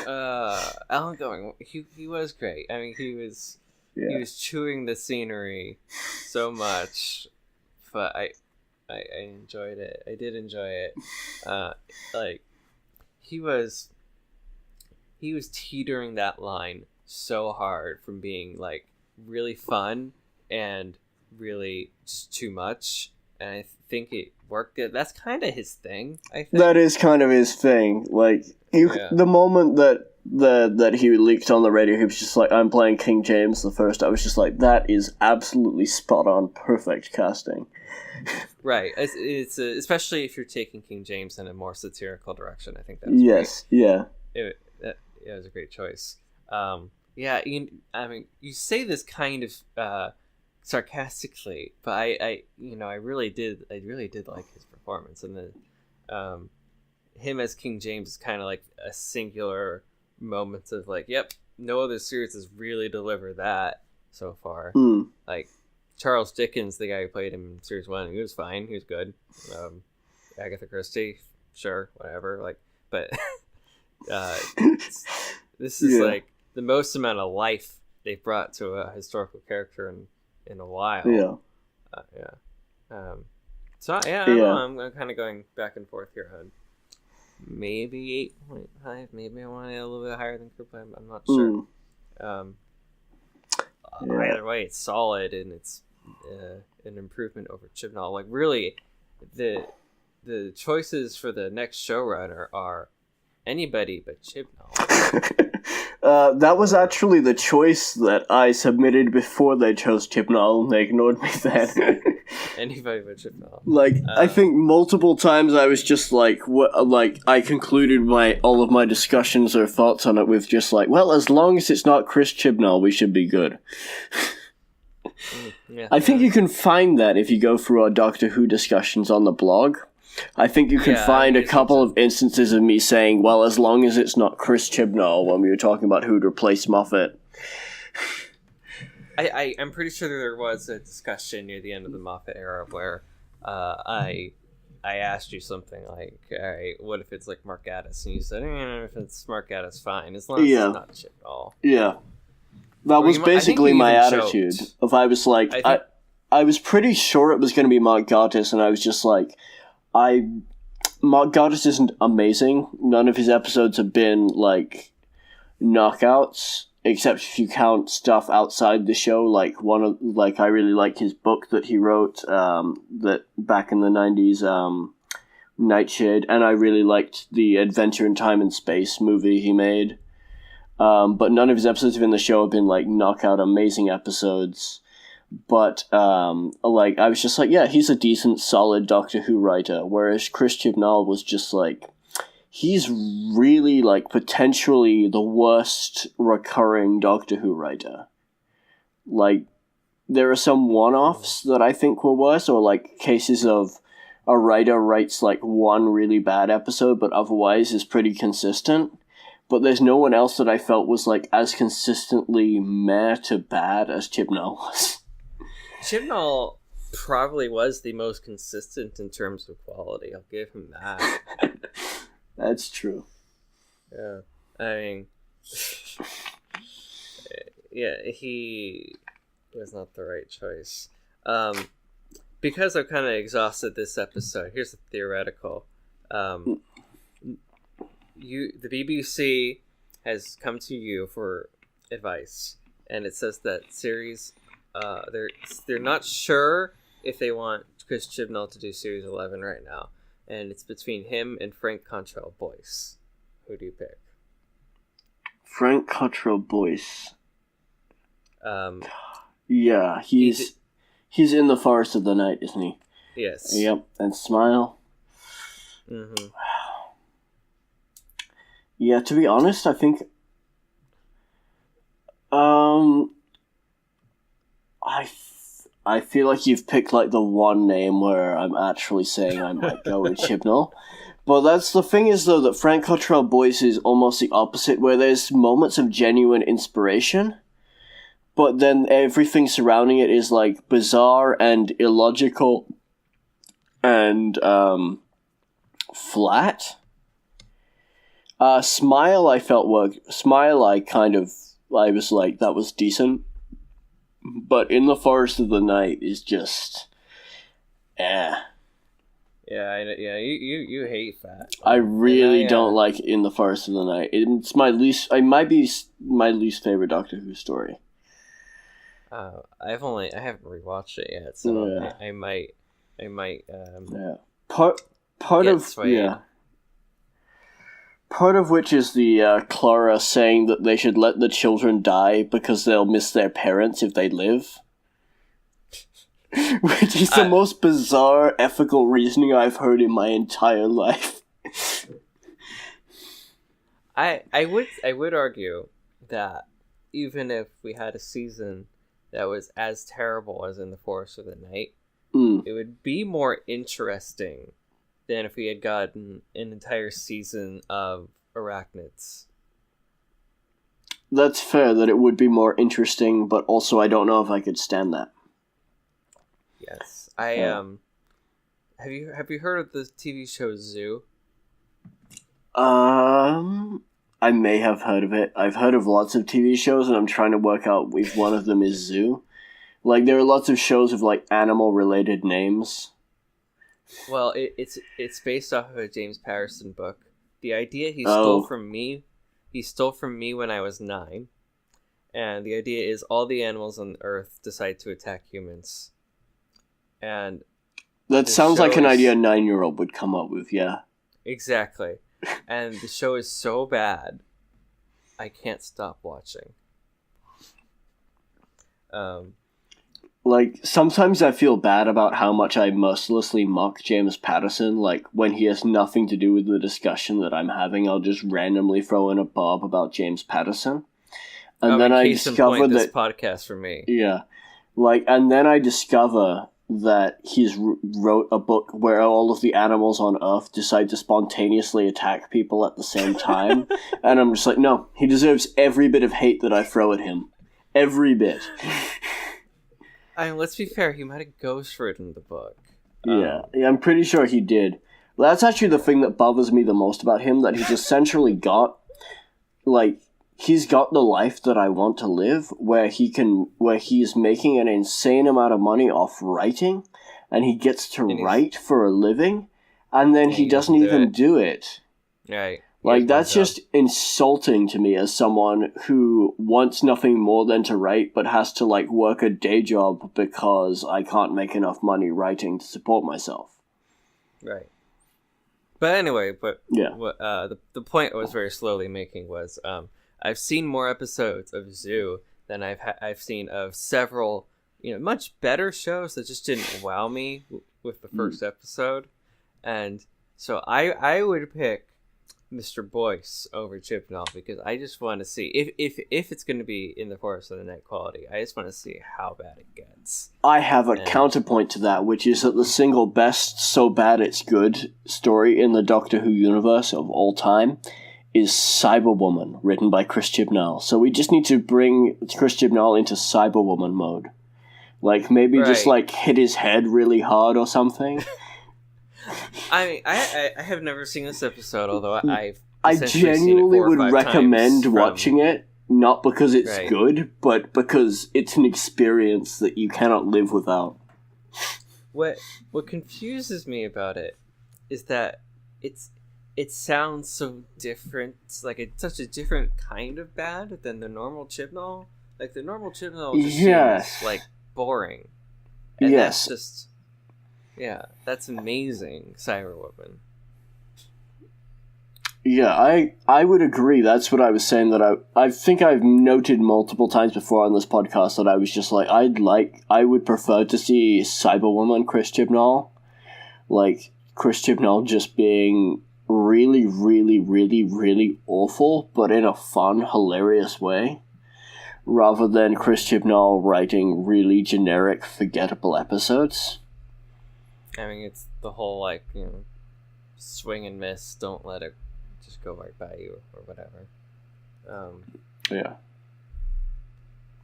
Alan Cumming, he was great. I mean, he was chewing the scenery so much, but I enjoyed it. I did enjoy it. Like he was teetering that line so hard from being like really fun and really just too much, and I think it worked. That's kind of his thing. I think that is kind of his thing. Like the moment that he leaked on the radio, he was just like, "I'm playing King James the First." I was just like, "That is absolutely spot on, perfect casting." Right. It's especially if you're taking King James in a more satirical direction. I think that's great. Yeah. It was a great choice. Yeah. I mean, you say this kind of sarcastically, but I really did like his performance, and the him as King James is kind of like a singular moment of like, yep, no other series has really delivered that so far. Like Charles Dickens, the guy who played him in Series 1, he was fine. He was good. Agatha Christie, sure, whatever. Like, but This is like the most amount of life they've brought to a historical character in a while. Yeah. So I don't know, I'm kind of going back and forth here on maybe 8.5. Maybe I want it a little bit higher than Cooper. I'm not sure. Either way, it's solid, and it's an improvement over Chibnall. Like, really, the choices for the next showrunner are anybody but Chibnall. That was actually the choice that I submitted before they chose Chibnall, and they ignored me then. Anybody but Chibnall. Like, I think multiple times I was just like, I concluded all of my discussions or thoughts on it with just like, well, as long as it's not Chris Chibnall, we should be good. I think you can find that if you go through our Doctor Who discussions on the blog. I think you can find a couple of instances of me saying, well, as long as it's not Chris Chibnall, when we were talking about who'd replace Moffat. I'm pretty sure there was a discussion near the end of the Moffat era where I asked you something like, all right, what if it's like Mark Gatiss? And you said, if it's Mark Gatiss, fine, as long as it's not Chibnall. Yeah. That was basically my attitude. If I was like, I was pretty sure it was going to be Mark Gatiss, and I was just like, Mark Gatiss isn't amazing. None of his episodes have been like knockouts, except if you count stuff outside the show. Like I really like his book that he wrote, that back in the 90s, Nightshade, and I really liked the Adventure in Time and Space movie he made. But none of his episodes in the show have been like knockout amazing episodes. But, I was just like, yeah, he's a decent, solid Doctor Who writer, whereas Chris Chibnall was just like, he's really, like, potentially the worst recurring Doctor Who writer. Like, there are some one-offs that I think were worse, or, like, cases of a writer writes, like, one really bad episode, but otherwise is pretty consistent. But there's no one else that I felt was, like, as consistently meh to bad as Chibnall was. Chibnall probably was the most consistent in terms of quality. I'll give him that. That's true. Yeah. I mean, yeah, he was not the right choice. Because I've kind of exhausted this episode, here's a theoretical. The BBC has come to you for advice, and it says that series... they're not sure if they want Chris Chibnall to do Series 11 right now, and it's between him and Frank Cottrell Boyce. Who do you pick? Frank Cottrell Boyce. Yeah, he's in The Forest of the Night, isn't he? Yes. Yep, and Smile. Mm-hmm. Yeah, to be honest, I think... I feel like you've picked like the one name where I'm actually saying I might go with Chibnall. But that's the thing is, though, that Frank Cottrell Boyce is almost the opposite, where there's moments of genuine inspiration, but then everything surrounding it is like bizarre and illogical and flat. Smile, I felt worked. Smile, I was like, that was decent. But In the Forest of the Night is just, Yeah, you hate that. I really don't like In the Forest of the Night. It's my least. It might be my least favorite Doctor Who story. I haven't rewatched it yet, so I might. Part of which is the Clara saying that they should let the children die because they'll miss their parents if they live. Which is the most bizarre ethical reasoning I've heard in my entire life. I would argue that even if we had a season that was as terrible as In the Forest of the Night, it would be more interesting than if we had gotten an entire season of arachnids. That's fair, that it would be more interesting, but also I don't know if I could stand that. Yes. Have you heard of the TV show Zoo? I may have heard of it. I've heard of lots of TV shows, and I'm trying to work out if one of them is Zoo. Like, there are lots of shows of, like, animal-related names. Well, it's based off of a James Patterson book. The idea he stole from me when I was 9. And the idea is all the animals on Earth decide to attack humans. And that sounds like an idea a 9-year-old would come up with, yeah. Exactly. And the show is so bad, I can't stop watching. Like, sometimes I feel bad about how much I mercilessly mock James Patterson. Like, when he has nothing to do with the discussion that I'm having, I'll just randomly throw in a bob about James Patterson. And then I discover that... this podcast for me. Yeah. Like, and then I discover that he's wrote a book where all of the animals on Earth decide to spontaneously attack people at the same time. And I'm just like, no, he deserves every bit of hate that I throw at him. Every bit. I mean, let's be fair, he might have ghostwritten the book. Yeah, I'm pretty sure he did. That's actually the thing that bothers me the most about him, that he's essentially got, like, he's got the life that I want to live, where he's making an insane amount of money off writing, and he gets to write for a living, and then he doesn't even do it. Right. Like, that's just insulting to me as someone who wants nothing more than to write, but has to, like, work a day job because I can't make enough money writing to support myself. Right. But anyway, yeah. The point I was very slowly making was, I've seen more episodes of Zoo than I've seen of several, much better shows that just didn't wow me with the first episode, and so I would pick Mr. Boyce over Chibnall because I just want to see if it's going to be in the Forest of the Night quality. I just want to see how bad it gets. I have a counterpoint to that, which is that the single best so bad it's good story in the Doctor Who universe of all time is Cyberwoman, written by Chris Chibnall. So we just need to bring Chris Chibnall into Cyberwoman mode. Like, maybe just, like, hit his head really hard or something. I have never seen this episode, although I genuinely would recommend watching it, not because it's good, but because it's an experience that you cannot live without. What confuses me about it is that it sounds so different. Like, it's such a different kind of bad than the normal Chibnall. Like, the normal Chibnall just seems, like, boring. And that's just... Yeah, that's amazing, Cyberwoman. Yeah, I would agree. That's what I was saying, that I think I've noted multiple times before on this podcast that I was just like, I would prefer to see Cyberwoman Chris Chibnall. Like, Chris Chibnall just being really, really, really, really awful, but in a fun, hilarious way. Rather than Chris Chibnall writing really generic, forgettable episodes. I mean, it's the whole, like, swing and miss, don't let it just go right by you, or whatever. Yeah.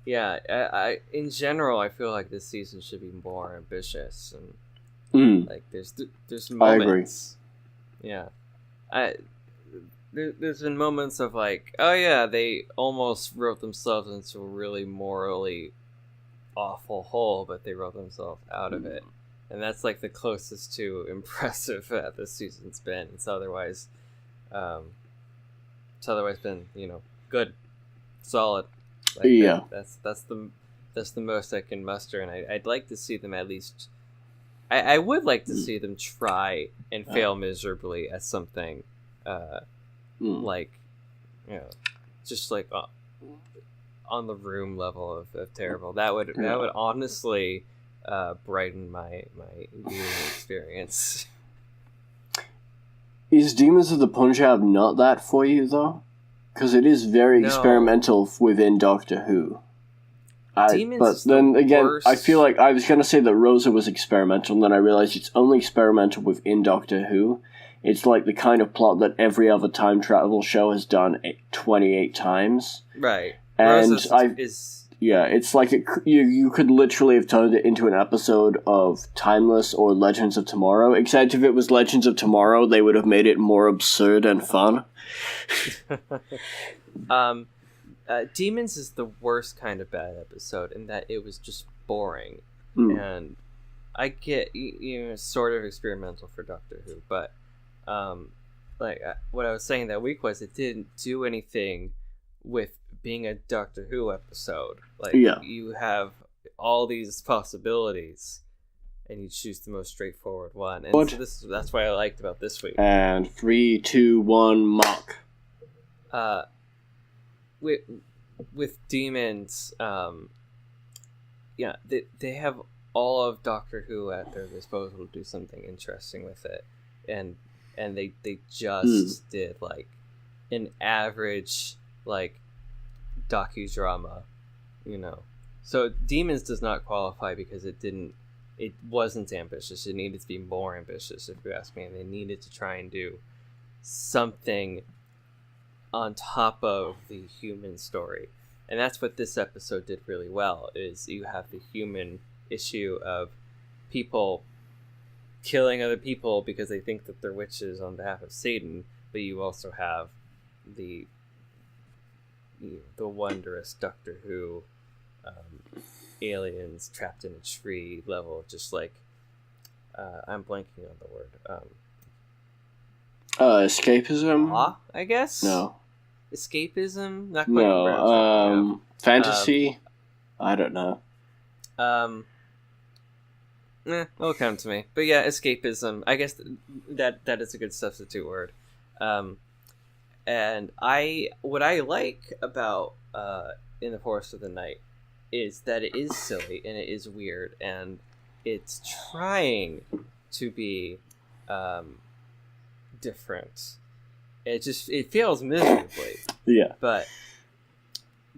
Yeah, I in general, I feel like this season should be more ambitious, and, like, there's moments. I agree. Yeah. There's been moments of, like, oh yeah, they almost wrote themselves into a really morally awful hole, but they wrote themselves out of it. And that's, like, the closest to impressive that this season's been. It's otherwise been, good, solid. Like, yeah. That's the most I can muster, and I'd like to see them at least. I would like to see them try and fail miserably at something, like, just like on the Room level of terrible. That would honestly. Brighten my viewing experience. Is Demons of the Punjab not that for you, though? Because it is very experimental within Doctor Who. But then again, worst. I feel like I was going to say that Rosa was experimental, and then I realized it's only experimental within Doctor Who. It's like the kind of plot that every other time travel show has done 28 times. Right. And Rosa Yeah, it's like you could literally have turned it into an episode of Timeless or Legends of Tomorrow, except if it was Legends of Tomorrow, they would have made it more absurd and fun. Demons is the worst kind of bad episode in that it was just boring. And I get, sort of experimental for Doctor Who, but what I was saying that week was it didn't do anything with being a Doctor Who episode. You have all these possibilities, and you choose the most straightforward one. And so that's what I liked about this week. And 3, 2, 1, mark. With Demons, they have all of Doctor Who at their disposal to do something interesting with it, and they just did like an average like docudrama, So Demons does not qualify because it wasn't ambitious. It needed to be more ambitious, if you ask me, and they needed to try and do something on top of the human story. And that's what this episode did really well, is you have the human issue of people killing other people because they think that they're witches on behalf of Satan, but you also have the wondrous Doctor Who aliens trapped in a tree level, just like I'm blanking on the word. Escapism? I guess? No. Escapism? Not quite. No. Fantasy? I don't know. It'll come to me. But yeah, escapism. I guess that is a good substitute word. And what I like about In the Forest of the Night is that it is silly and it is weird and it's trying to be different. It fails miserably. Yeah. But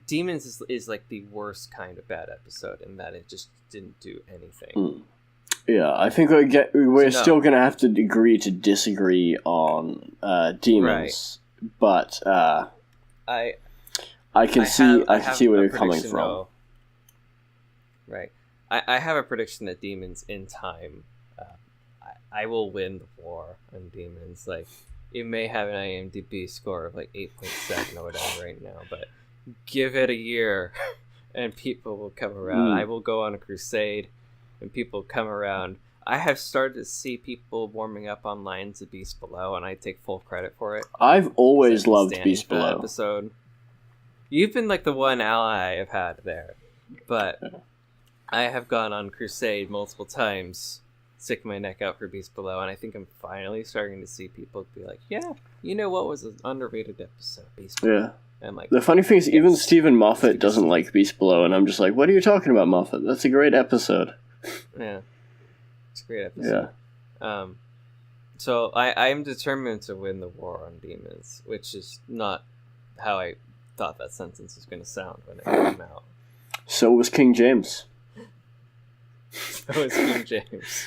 Demons is like the worst kind of bad episode in that it just didn't do anything. Yeah, I think we're still going to have to agree to disagree on Demons, right. But I can see where you're coming from. Though. Right, I have a prediction that Demons in time, I will win the war on Demons. Like, it may have an IMDb score of like 8.7 or whatever right now, but give it a year, and people will come around. I will go on a crusade. And people come around. I have started to see people warming up on Lines of Beast Below, and I take full credit for it. I've always loved Beast Below. Episode. You've been like the one ally I've had there, but I have gone on crusade multiple times, stick my neck out for Beast Below, and I think I'm finally starting to see people be like, "Yeah, you know what was an underrated episode, Beast Below." Yeah. And like, the funny thing is, even Stephen Moffat doesn't like Beast Below, and I'm just like, "What are you talking about, Moffat? That's a great episode." Yeah, it's a great episode. Yeah. So I'm determined to win the war on Demons, which is not how I thought that sentence was going to sound when it came out. So was King James. So was King James.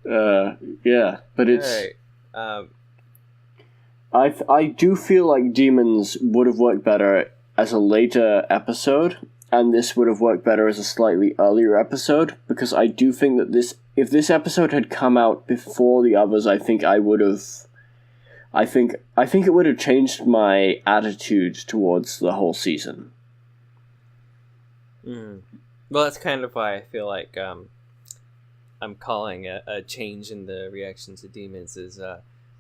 Yeah, but it's. Right. I do feel like Demons would have worked better as a later episode. And this would have worked better as a slightly earlier episode, because I do think that if this episode had come out before the others, I think it would have changed my attitude towards the whole season. Well, that's kind of why I feel like I'm calling a change in the reaction to Demons is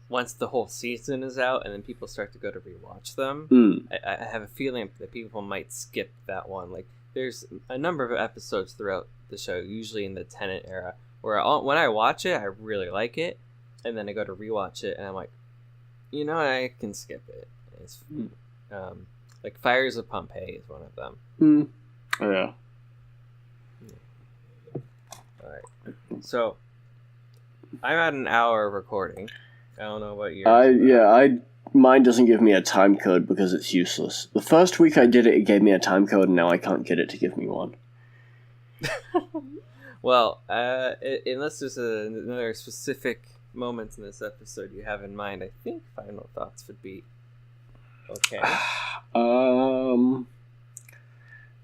once the whole season is out and then people start to go to rewatch them, I have a feeling that people might skip that one. Like, there's a number of episodes throughout the show, usually in the Tennant era, where when I watch it, I really like it, and then I go to rewatch it, and I'm like, I can skip it. It's, like Fires of Pompeii is one of them. Yeah. All right. So, I'm at an hour of recording. I don't know about yours. Mine doesn't give me a time code because it's useless. The first week I did it, it gave me a time code, and now I can't get it to give me one. Well, unless there's another specific moment in this episode you have in mind, I think final thoughts would be okay.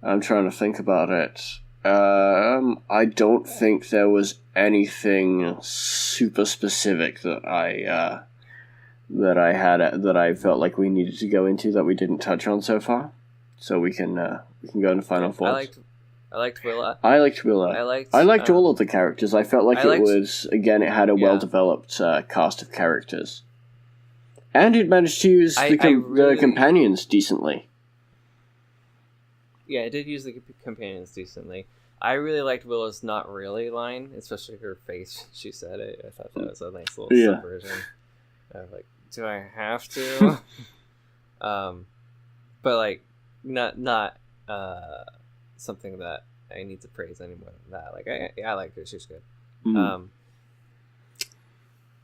I'm trying to think about it. I don't think there was anything super specific that I felt like we needed to go into that we didn't touch on so far. So we can go into final thoughts. I liked Willa. I liked Willa. I liked all of the characters. I felt like it had a well-developed cast of characters. And it managed to use the companions decently. Yeah, it did use the companions decently. I really liked Willa's "not really" line, especially her face. She said it. I thought that was a nice little subversion. I was like, do I have to? But like, not something that I need to praise any more than that. Like, I liked her. She's good. Mm.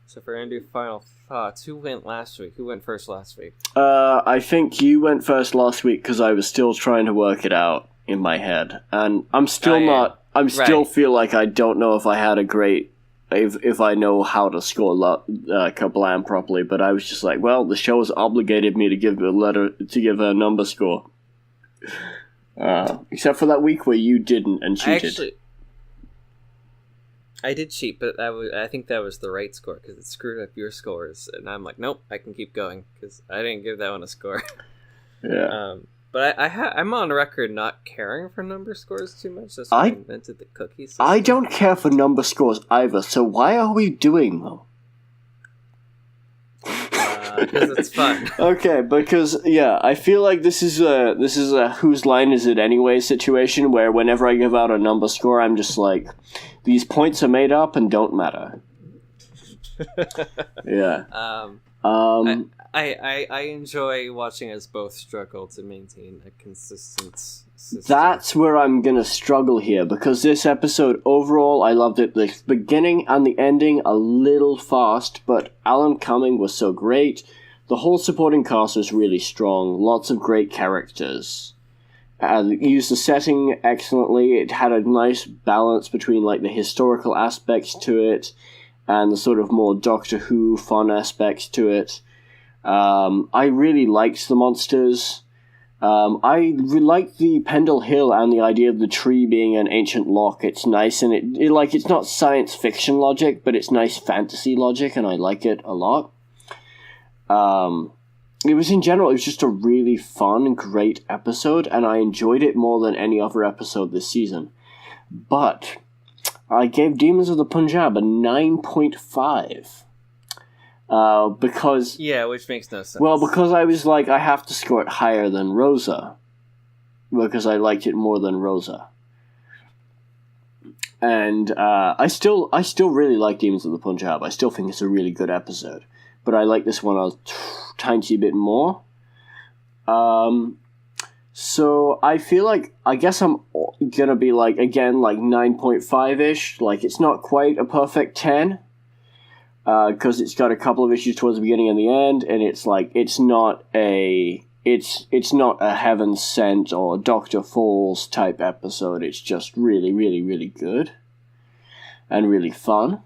So if we're gonna do final thoughts, who went last week? Who went first last week? I think you went first last week because I was still trying to work it out in my head, and I'm still not. I'm still feel like I don't know if I had a great. If I know how to score Kablam properly, but I was just like, well, the show has obligated me to give a number score. Except for that week where you didn't and cheated. I did cheat, but I think that was the right score because it screwed up your scores, and I'm like, nope, I can keep going because I didn't give that one a score. Yeah. But I'm on record not caring for number scores too much. That's why I invented the cookie system. I don't care for number scores either. So why are we doing them? Because it's fun. Okay, because I feel like this is a whose line is it anyway situation where whenever I give out a number score, I'm just like, these points are made up and don't matter. Yeah. I enjoy watching us both struggle to maintain a consistent system. That's where I'm gonna struggle here, because this episode, overall, I loved it. The beginning and the ending, a little fast, but Alan Cumming was so great. The whole supporting cast was really strong. Lots of great characters. It used the setting excellently. It had a nice balance between like the historical aspects to it and the sort of more Doctor Who fun aspects to it. I really liked the monsters. I liked the Pendle Hill and the idea of the tree being an ancient lock. It's nice, and it's not science fiction logic, but it's nice fantasy logic, and I like it a lot. It was just a really fun, great episode, and I enjoyed it more than any other episode this season. But I gave Demons of the Punjab a 9.5. Because... Yeah, which makes no sense. Well, because I was like, I have to score it higher than Rosa. Because I liked it more than Rosa. And I still really like Demons of the Punjab. I still think it's a really good episode. But I like this one a tiny bit more. So I feel like, I guess I'm gonna be like, again, like 9.5-ish. Like, it's not quite a perfect 10. Because it's got a couple of issues towards the beginning and the end, and it's like, it's not a Heaven Sent or Dr. Falls type episode. It's just really, really, really good. And really fun.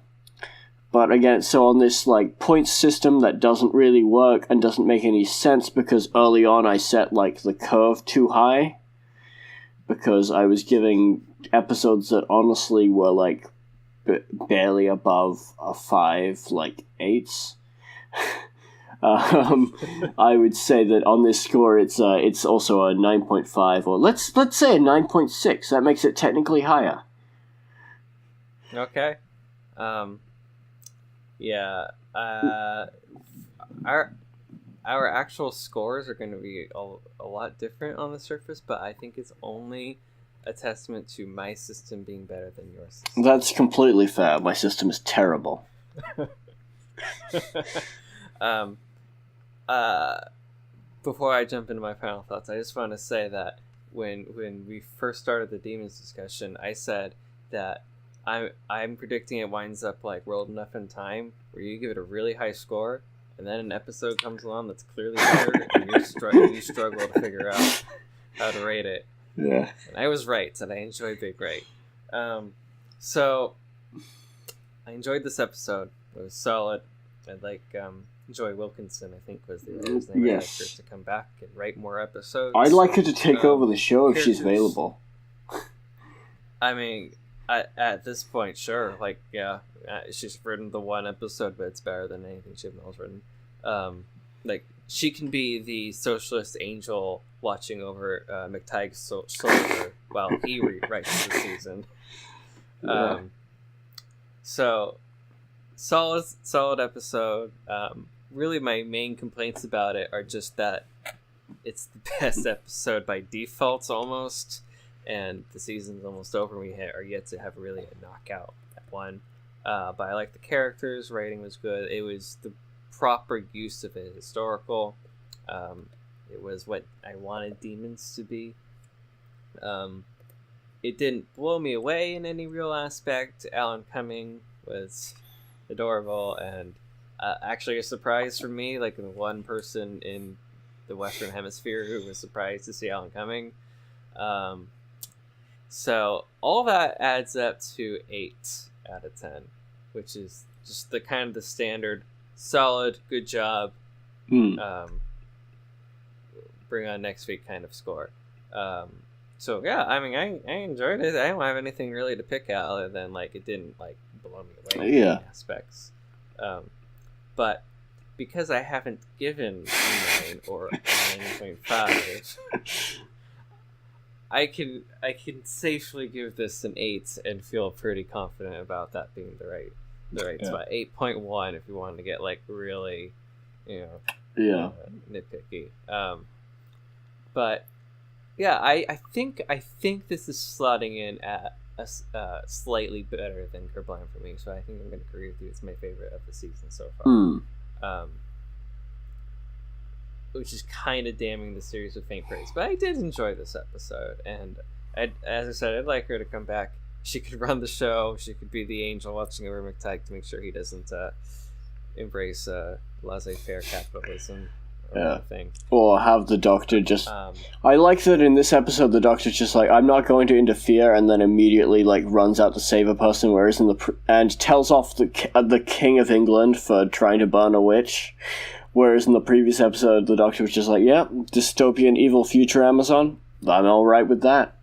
But again, so on this like point system that doesn't really work and doesn't make any sense, because early on I set like the curve too high, because I was giving episodes that honestly were like barely above a 5, like 8s. I would say that on this score it's also a 9.5, or let's say a 9.6. That makes it technically higher. Okay. Yeah. Our actual scores are going to be a lot different on the surface, but I think it's only a testament to my system being better than your system. That's completely fair. My system is terrible. Before I jump into my final thoughts, I just want to say that when we first started the Demons discussion, I said that I'm predicting it winds up like World Enough in Time, where you give it a really high score, and then an episode comes along that's clearly better, and you struggle to figure out how to rate it. Yeah. And I was right, and I enjoyed Big Right. So I enjoyed this episode. It was solid. Joy Wilkinson, I think, was the writer's name. Yes. I'd like her to come back and write more episodes. I'd like her to take over the show if she's available. I mean, at this point, sure. Like, yeah, she's written the one episode, but it's better than anything Chibnall's written. Like, she can be the socialist angel watching over McTagg's soldier while he rewrites the season. Yeah. So, solid episode. Really, my main complaints about it are just that it's the best episode by default, almost, and the season's almost over. We are yet to have really a knockout one. But I like the characters. Writing was good. It was the proper use of a historical. It was what I wanted demons to be. It didn't blow me away in any real aspect. Alan Cumming was adorable, and actually a surprise for me, like the one person in the Western Hemisphere who was surprised to see Alan Cumming. So all that adds up to 8 out of 10, which is just the kind of the standard solid, good job, bring on next week kind of score. So yeah, I mean, I enjoyed it. I don't have anything really to pick out other than like it didn't like blow me away in any aspects. But because I haven't given 9 or 9.5, I can safely give this an 8 and feel pretty confident about that being the right spot. 8.1 if you wanted to get like really, nitpicky. But yeah, I think this is slotting in at a slightly better than Kerblind for me. So I think I'm going to agree with you. It's my favorite of the season so far. Which is kind of damning the series with faint praise. But I did enjoy this episode, and as I said, I'd like her to come back. She could run the show. She could be the angel watching over McTagg to make sure he doesn't embrace laissez-faire capitalism. Thing. Or have the Doctor just... I like that in this episode the Doctor's just like, I'm not going to interfere, and then immediately like runs out to save a person, whereas and tells off the King of England for trying to burn a witch. Whereas in the previous episode, the Doctor was just like, yeah, dystopian evil future Amazon. I'm alright with that.